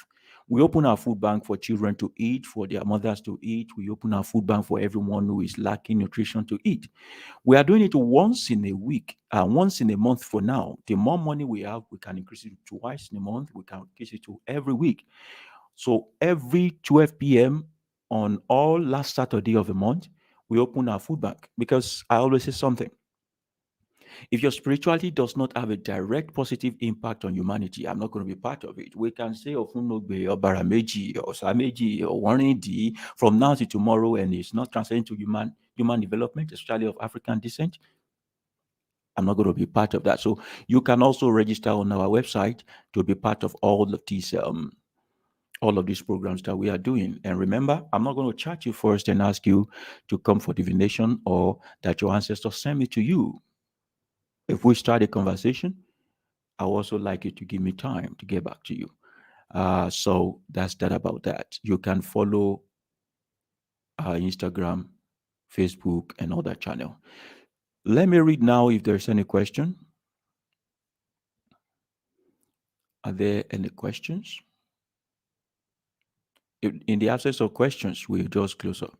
We open our food bank for children to eat, for their mothers to eat. We open our food bank for everyone who is lacking nutrition to eat. We are doing it once in a week, once in a month for now. The more money we have, we can increase it to twice in a month. We can increase it to every week. So every 12 p.m. on all last Saturday of the month, we open our food bank because I always say something. If your spirituality does not have a direct positive impact on humanity, I'm not going to be part of it. We can say Ofunogbe or Barameji or Sameji or Warindi from now to tomorrow, and it's not translating to human development, especially of African descent. I'm not going to be part of that. So you can also register on our website to be part of all of these programs that we are doing. And remember, I'm not going to chat you first and ask you to come for divination or that your ancestors send me to you. If we start a conversation, I would also like you to give me time to get back to you. So that's that about that. You can follow Instagram, Facebook, and other channel. Let me read now if there's any question. Are there any questions? In the absence of questions, we'll just close up.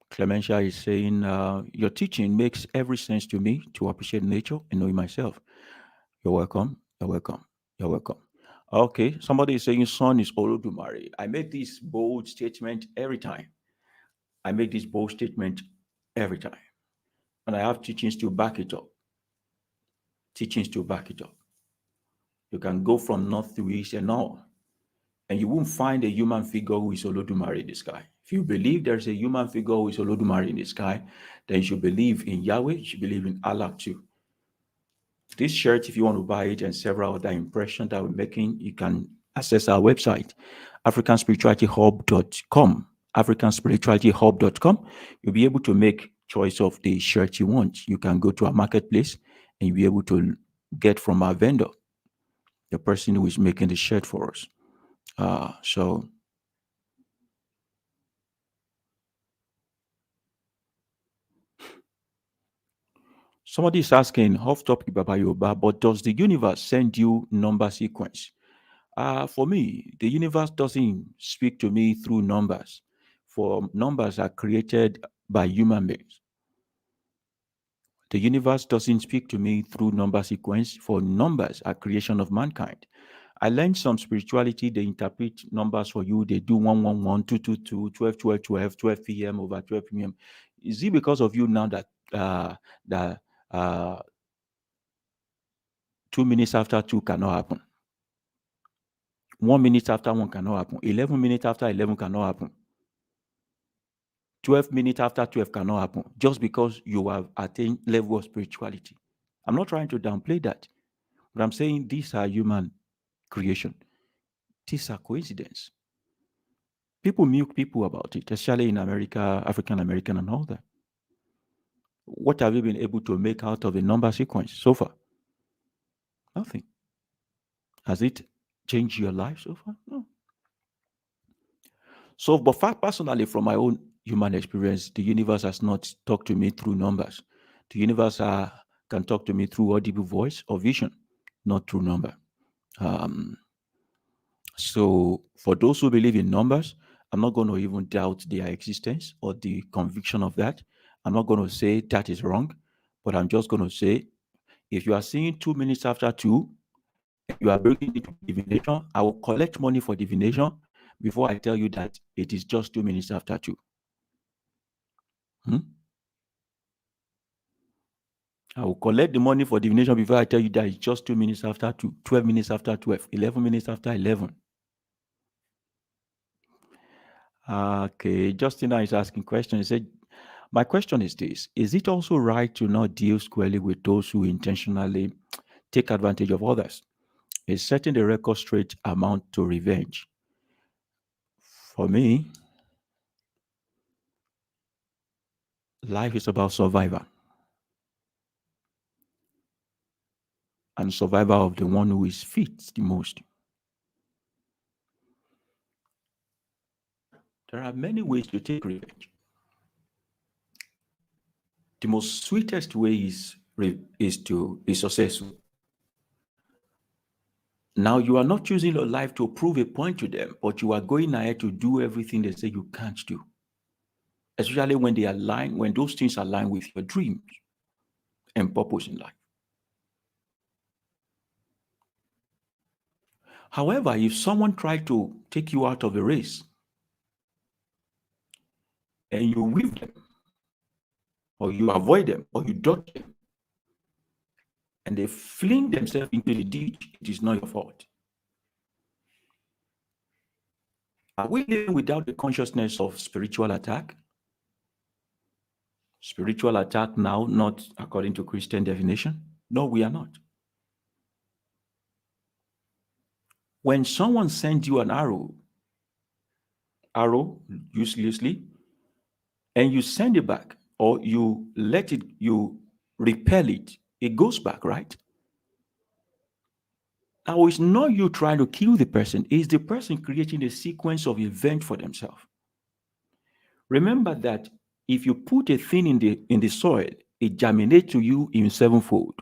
Clementia is saying, your teaching makes every sense to me to appreciate nature and knowing myself. You're welcome. You're welcome. You're welcome. Okay, somebody is saying son is Olodumare. I make this bold statement every time. I make this bold statement every time. And I have teachings to back it up. Teachings to back it up. You can go from north to east and all. And you won't find a human figure who is Olodumare in the sky. If you believe there's a human figure who is Olodumare in the sky, then you should believe in Yahweh, you should believe in Allah too. This shirt, if you want to buy it and several other impressions that we're making, you can access our website, africanspiritualityhub.com. africanspiritualityhub.com. You'll be able to make choice of the shirt you want. You can go to our marketplace and you'll be able to get from our vendor, the person who is making the shirt for us. So somebody is asking off topic Baba Yoba, but does the universe send you number sequence? For me, the universe doesn't speak to me through numbers. For numbers are created by human beings. The universe doesn't speak to me through number sequence, for numbers are creation of mankind. I learned some spirituality, they interpret numbers for you, they do 111, 222, 12, 12, 12, 12 p.m. over 12 p.m. Is it because of you now that 2 minutes after 2 cannot happen? 1 minute after 1 cannot happen. 11 minutes after 11 cannot happen. 12 minutes after 12 cannot happen just because you have attained level of spirituality. I'm not trying to downplay that, but I'm saying these are human creation. These are coincidence. People milk people about it, especially in America, African American and all that. What have you been able to make out of the number sequence so far? Nothing. Has it changed your life so far? No. So, but personally, from my own human experience, the universe has not talked to me through numbers. The universe can talk to me through audible voice or vision, not through number. So, for those who believe in numbers, I'm not going to even doubt their existence or the conviction of that. I'm not going to say that is wrong, but I'm just going to say if you are seeing 2 minutes after 2, and you are breaking into divination, I will collect money for divination before I tell you that it is just 2 minutes after 2. I will collect the money for divination before I tell you that it's just 2 minutes after 2, 12 minutes after 12, 11 minutes after 11. Okay, Justina is asking questions. He said, my question is this: is it also right to not deal squarely with those who intentionally take advantage of others? Is setting the record straight amount to revenge? For me, life is about survival. And survival of the one who is fit the most. There are many ways to take revenge. The most sweetest way is successful. Now you are not choosing your life to prove a point to them, but you are going ahead to do everything they say you can't do. Especially when when those things align with your dreams and purpose in life. However, if someone tried to take you out of the race and you whip them, or you avoid them, or you dodge them, and they fling themselves into the ditch, it is not your fault. Are we living without the consciousness of spiritual attack? Spiritual attack now, not according to Christian definition? No, we are not. When someone sends you an arrow uselessly, and you send it back, or you repel it, it goes back, right? Now, it's not you trying to kill the person, it's the person creating a sequence of events for themselves. Remember that if you put a thing in the soil, it germinates to you in sevenfold.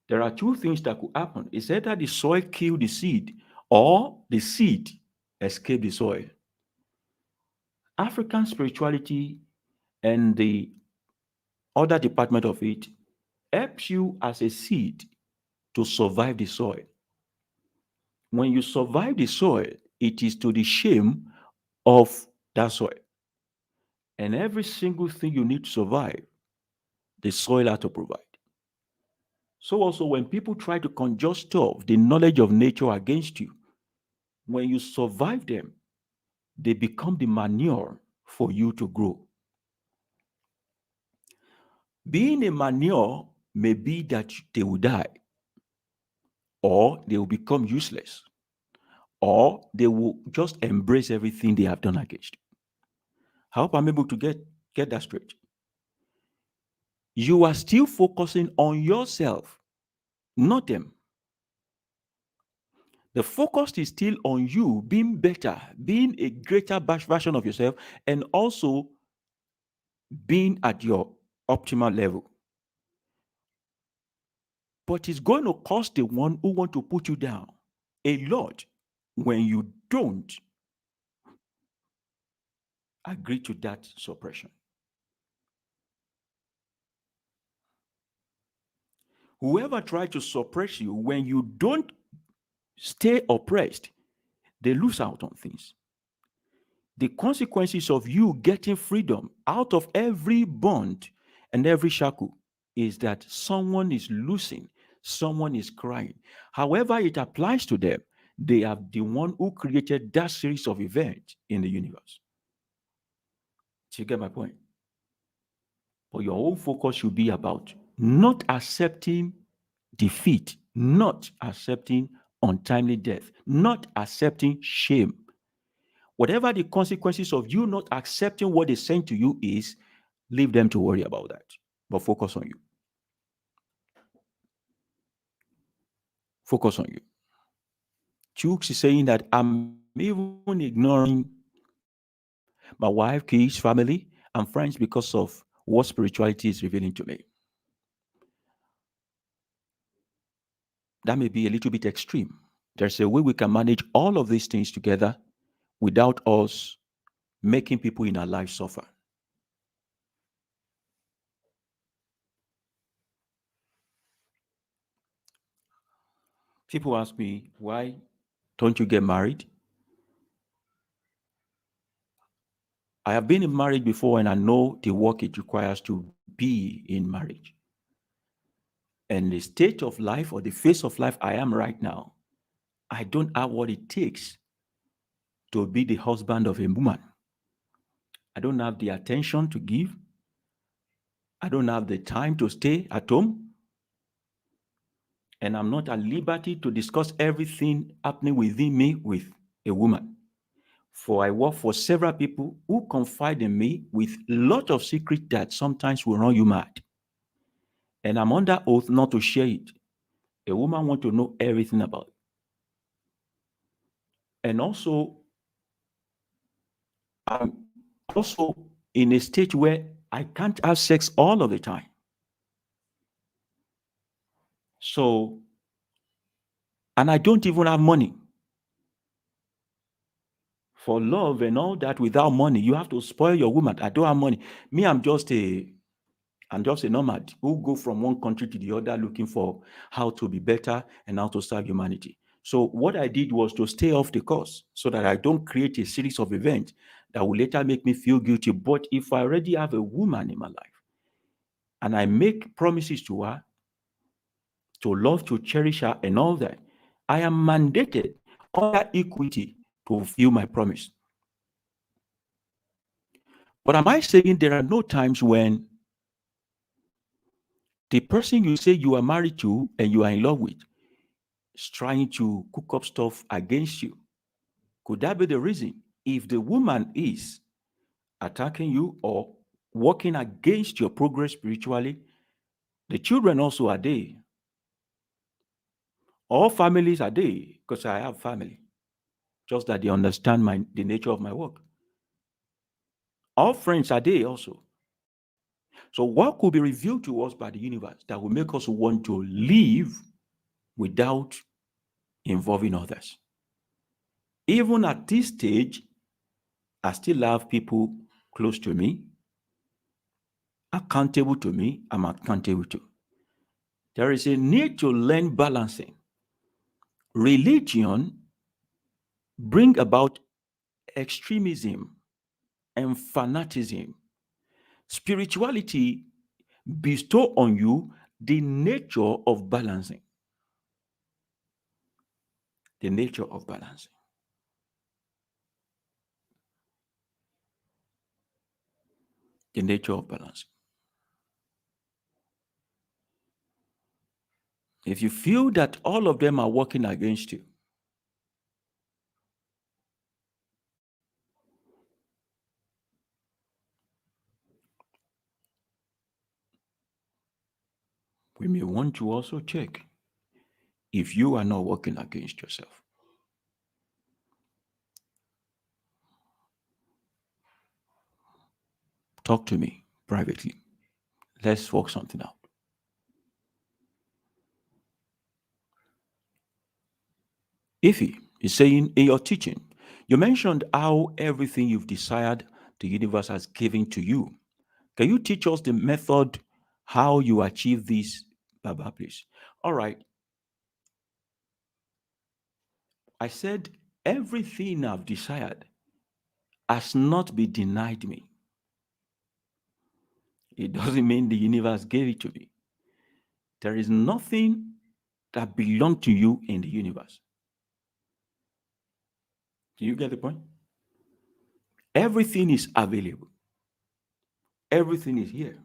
There are two things that could happen. It's either the soil kill the seed or the seed escape the soil. African spirituality and the other department of it helps you as a seed to survive the soil. When you survive the soil, it is to the shame of that soil. And every single thing you need to survive, the soil has to provide. So also when people try to conjure stuff, the knowledge of nature against you, when you survive them, they become the manure for you to grow. Being a manure may be that they will die, or they will become useless, or they will just embrace everything they have done against you. I hope I'm able to get that straight. You are still focusing on yourself, not them. The focus is still on you being better, being a greater version of yourself, and also being at your optimal level. But it's going to cost the one who want to put you down a lot when you don't agree to that suppression. Whoever tries to suppress you, when you don't stay oppressed, they lose out on things. The consequences of you getting freedom out of every bond and every shackle is that someone is losing, someone is crying. However, it applies to them, they are the one who created that series of events in the universe. Do you get my point? But your own focus should be about not accepting defeat, not accepting untimely death, not accepting shame. Whatever the consequences of you not accepting what they sent to you is, leave them to worry about that. But focus on you. Focus on you. Chooks is saying that I'm even ignoring my wife, kids, family, and friends because of what spirituality is revealing to me. That may be a little bit extreme. There's a way we can manage all of these things together without us making people in our lives suffer. People ask me, why don't you get married? I have been in marriage before and I know the work it requires to be in marriage. And the state of life or the phase of life I am right now, I don't have what it takes to be the husband of a woman. I don't have the attention to give. I don't have the time to stay at home. And I'm not at liberty to discuss everything happening within me with a woman. For I work for several people who confide in me with a lot of secrets that sometimes will run you mad. And I'm under oath not to share it. A woman wants to know everything about it. And also, I'm also in a stage where I can't have sex all of the time. So, and I don't even have money. For love and all that without money, you have to spoil your woman. I don't have money. Me, I'm just a nomad who go from one country to the other looking for how to be better and how to serve humanity. So what I did was to stay off the course so that I don't create a series of events that will later make me feel guilty. But if I already have a woman in my life and I make promises to her, to love, to cherish her and all that, I am mandated under equity to fulfill my promise. But am I saying there are no times when the person you say you are married to and you are in love with is trying to cook up stuff against you? Could that be the reason? If the woman is attacking you or working against your progress spiritually, the children also are there. All families are there because I have family, just that they understand the nature of my work. All friends are there also. So what could be revealed to us by the universe that will make us want to live without involving others? Even at this stage, I still have people close to me, accountable to me, I'm accountable to. There is a need to learn balancing. Religion bring about extremism and fanaticism. Spirituality bestow on you the nature of balancing. The nature of balancing. the nature of balance. If you feel that all of them are working against you, we may want to also check if you are not working against yourself. Talk to me privately. Let's work something out. Ify is saying in your teaching, you mentioned how everything you've desired the universe has given to you. Can you teach us the method how you achieve this, Baba, please? All right. I said everything I've desired has not been denied me. It doesn't mean the universe gave it to me. There is nothing that belongs to you in the universe. Do you get the point? Everything is available. Everything is here.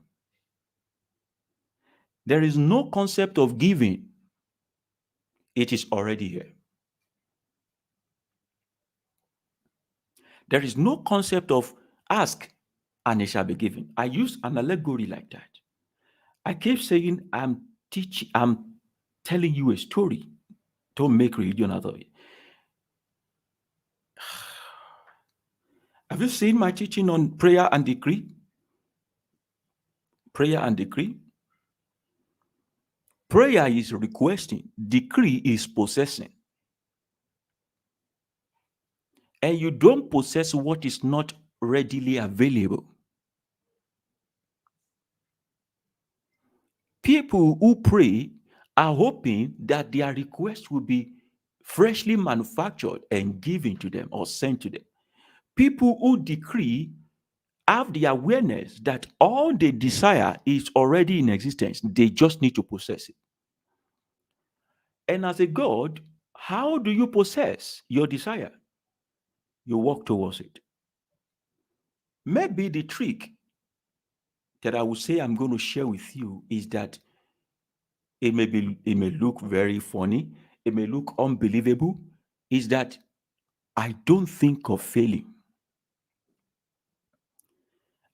There is no concept of giving. It is already here. There is no concept of ask and it shall be given. I use an allegory like that. I keep saying I'm telling you a story. Don't make religion out of it. Have you seen my teaching on prayer and decree? Prayer and decree. Prayer is requesting, decree is possessing. And you don't possess what is not readily available. People who pray are hoping that their request will be freshly manufactured and given to them or sent to them. People who decree have the awareness that all they desire is already in existence. They just need to possess it. And as a God, how do you possess your desire? You walk towards it. Maybe the trick that I would say I'm going to share with you is that it may look very funny, it may look unbelievable, is that I don't think of failing.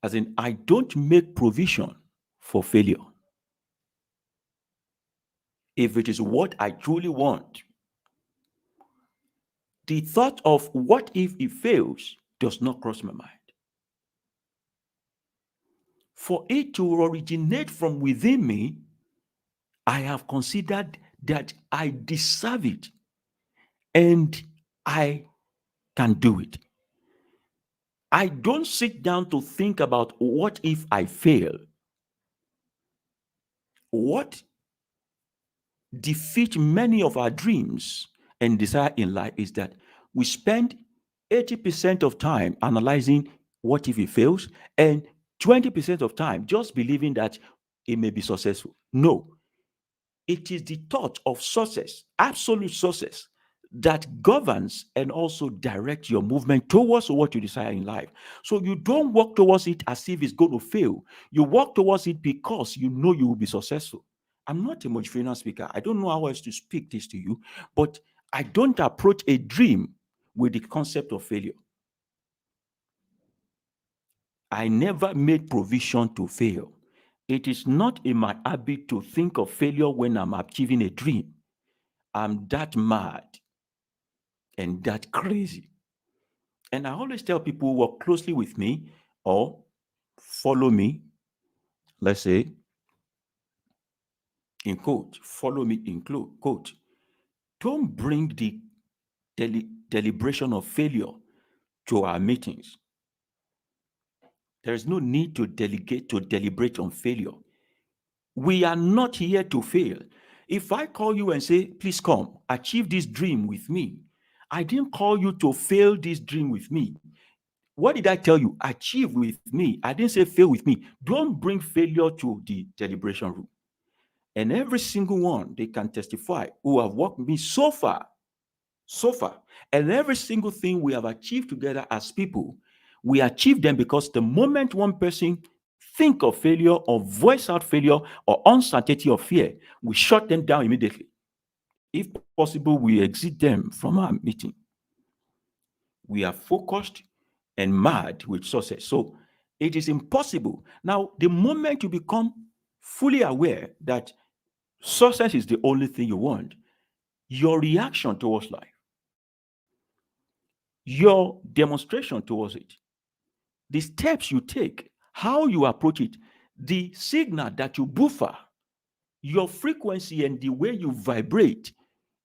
As in, I don't make provision for failure. If it is what I truly want, the thought of what if it fails does not cross my mind. For it to originate from within me, I have considered that I deserve it and I can do it. I don't sit down to think about what if I fail. What defeats many of our dreams and desire in life is that we spend 80% of time analyzing what if it fails and 20% of time just believing that it may be successful. No, it is the thought of success, absolute success, that governs and also directs your movement towards what you desire in life. So you don't walk towards it as if it's going to fail. You walk towards it because you know you will be successful. I'm not a motivational speaker. I don't know how else to speak this to you, but I don't approach a dream with the concept of failure. I never made provision to fail. It is not in my habit to think of failure when I'm achieving a dream. I'm that mad and that crazy. And I always tell people who work closely with me or follow me, let's say, in quote, follow me in quote, don't bring the deliberation of failure to our meetings. There is no need to deliberate on failure. We are not here to fail. If I call you and say, please come, achieve this dream with me, I didn't call you to fail this dream with me. What did I tell you? Achieve with me. I didn't say fail with me. Don't bring failure to the deliberation room. And every single one, they can testify, who have worked with me so far. And every single thing we have achieved together as people, we achieve them because the moment one person think of failure or voice out failure or uncertainty or fear, we shut them down immediately. If possible, we exit them from our meeting. We are focused and mad with success. So it is impossible. Now, the moment you become fully aware that success is the only thing you want, your reaction towards life, your demonstration towards it, the steps you take, how you approach it, the signal that you buffer, your frequency and the way you vibrate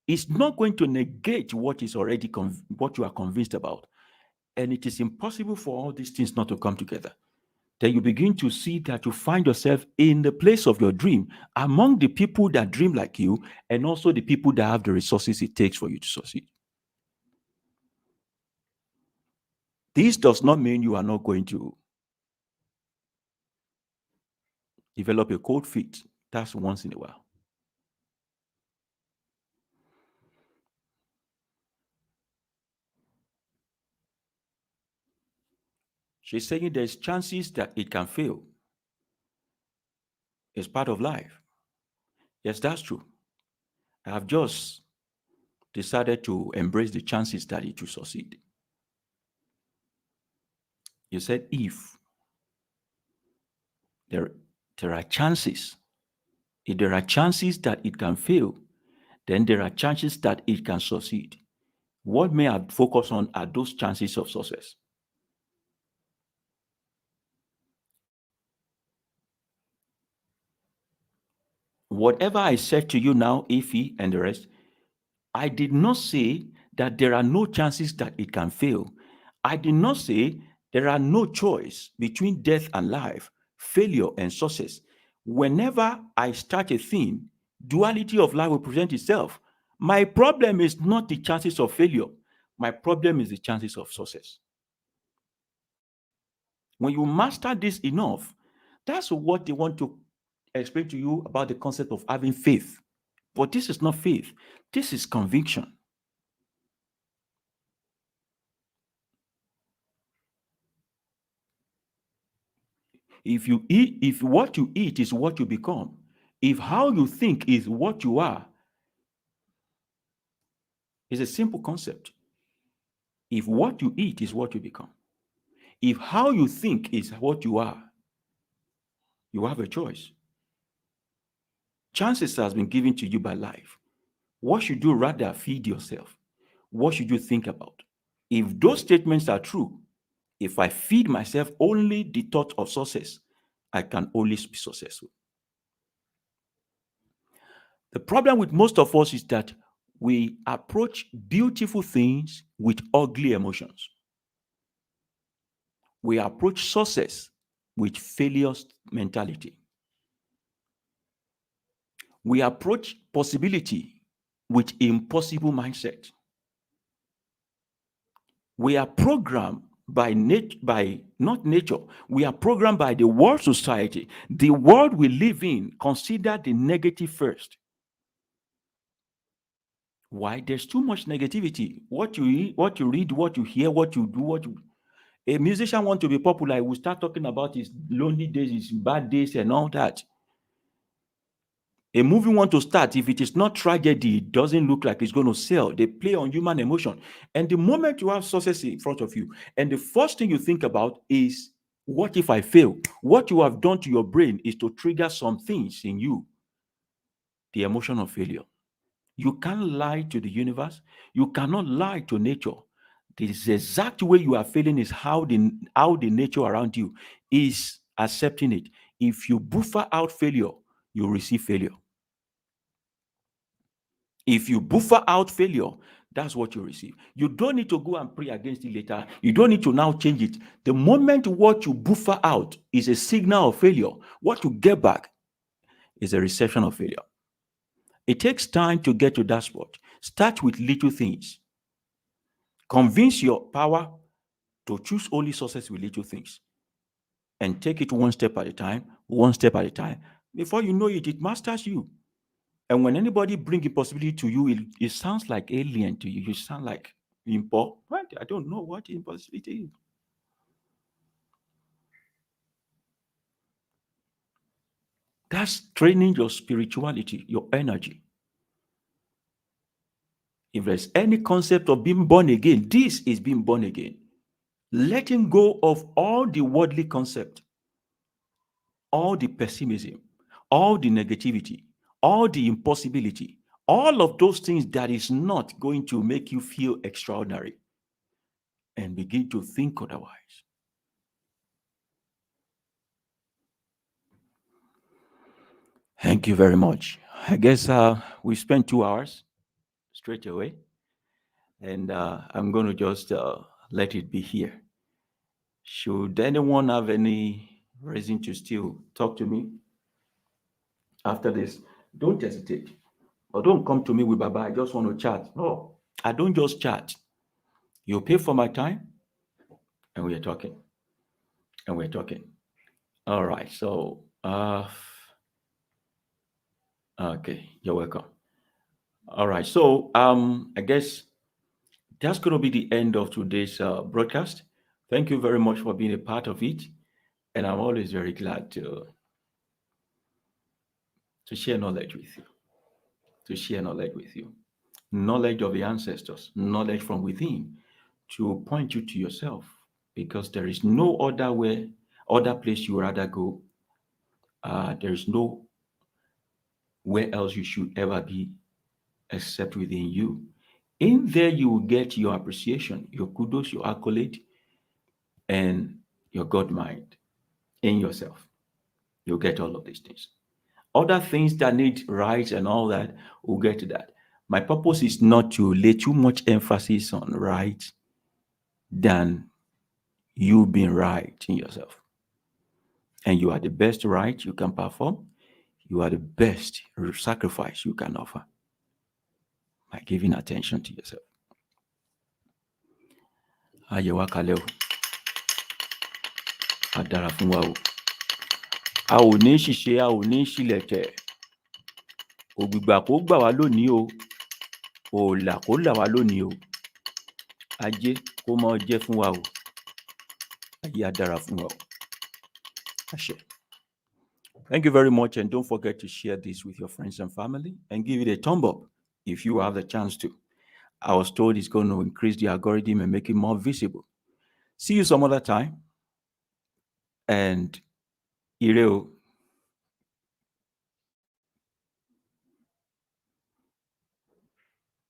is not going to negate what is already what you are convinced about. And it is impossible for all these things not to come together. Then you begin to see that you find yourself in the place of your dream among the people that dream like you and also the people that have the resources it takes for you to succeed. This does not mean you are not going to develop a cold feet. That's once in a while. She's saying there's chances that it can fail. It's part of life. Yes, that's true. I have just decided to embrace the chances that it will succeed. You said if there are chances, if there are chances that it can fail, then there are chances that it can succeed. What may I focus on are those chances of success. Whatever I said to you now, Ify and the rest, I did not say that there are no chances that it can fail. I did not say there are no choice between death and life, failure and success. Whenever I start a thing, duality of life will present itself. My problem is not the chances of failure. My problem is the chances of success. When you master this enough, that's what they want to explain to you about the concept of having faith. But this is not faith, this is conviction. If what you eat is what you become, if how you think is what you are, it's a simple concept. If what you eat is what you become, if how you think is what you are, you have a choice. Chances has been given to you by life. What should you rather feed yourself? What should you think about? If those statements are true, if I feed myself only the thought of success, I can only be successful. The problem with most of us is that we approach beautiful things with ugly emotions. We approach success with failure mentality. We approach possibility with impossible mindset. We are programmed by not nature. We are programmed by the world society. The world we live in consider the negative first. Why? There's too much negativity. What you eat, what you read, what you hear, what you do, a musician want to be popular, he will start talking about his lonely days, his bad days, and all that. A movie want to start, if it is not tragedy, it doesn't look like it's going to sell. They play on human emotion. And the moment you have success in front of you, and the first thing you think about is, what if I fail? What you have done to your brain is to trigger some things in you. The emotion of failure. You can't lie to the universe. You cannot lie to nature. The exact way you are feeling is how the nature around you is accepting it. If you buffer out failure, you receive failure. If you buffer out failure, that's what you receive. You don't need to go and pray against it later. You don't need to now change it. The moment what you buffer out is a signal of failure, what you get back is a reception of failure. It takes time to get to that spot. Start with little things. Convince your power to choose only success with little things and take it one step at a time, one step at a time. Before you know it, it masters you. And when anybody brings impossibility to you, it sounds like alien to you. You sound like impo. What? I don't know what impossibility is. That's training your spirituality, your energy. If there's any concept of being born again, this is being born again. Letting go of all the worldly concept, all the pessimism, all the negativity, all the impossibility, all of those things that is not going to make you feel extraordinary, and begin to think otherwise. Thank you very much. I guess we spent 2 hours straight away, and I'm going to just let it be here. Should anyone have any reason to still talk to me after this, don't hesitate. Or don't come to me with Baba, I just want to chat. No, I don't just chat. You pay for my time, and we are talking. And we're talking. All right. So, okay, you're welcome. All right. So, I guess that's going to be the end of today's broadcast. Thank you very much for being a part of it, and I'm always very glad to share knowledge with you. To share knowledge with you, knowledge of the ancestors, knowledge from within, to point you to yourself, because there is no other way, other place you would rather go. There is no where else you should ever be except within you. In there, you will get your appreciation, your kudos, your accolade, and your God mind in yourself. You'll get all of these things. Other things that need right and all that, we'll get to that. My purpose is not to lay too much emphasis on right than you being right in yourself. And you are the best right you can perform. You are the best sacrifice you can offer by giving attention to yourself. Ayẹ̀wá kalẹ̀ o. A dára fún wa o. A ò ní ṣìṣe, a ò ní ṣìlẹ̀tẹ̀. Ògbìgbà kó gbà wá lónìí o. Òòlà kó là wá lónìí o. Ajé kó máa jẹ́ fún wa o. Ayé á dára fún wa o. Àṣẹ. Thank you very much, and don't forget to share this with your friends and family, and give it a thumb up if you have the chance to. I was told it's going to increase the algorithm and make it more visible. See you some other time, and ire o.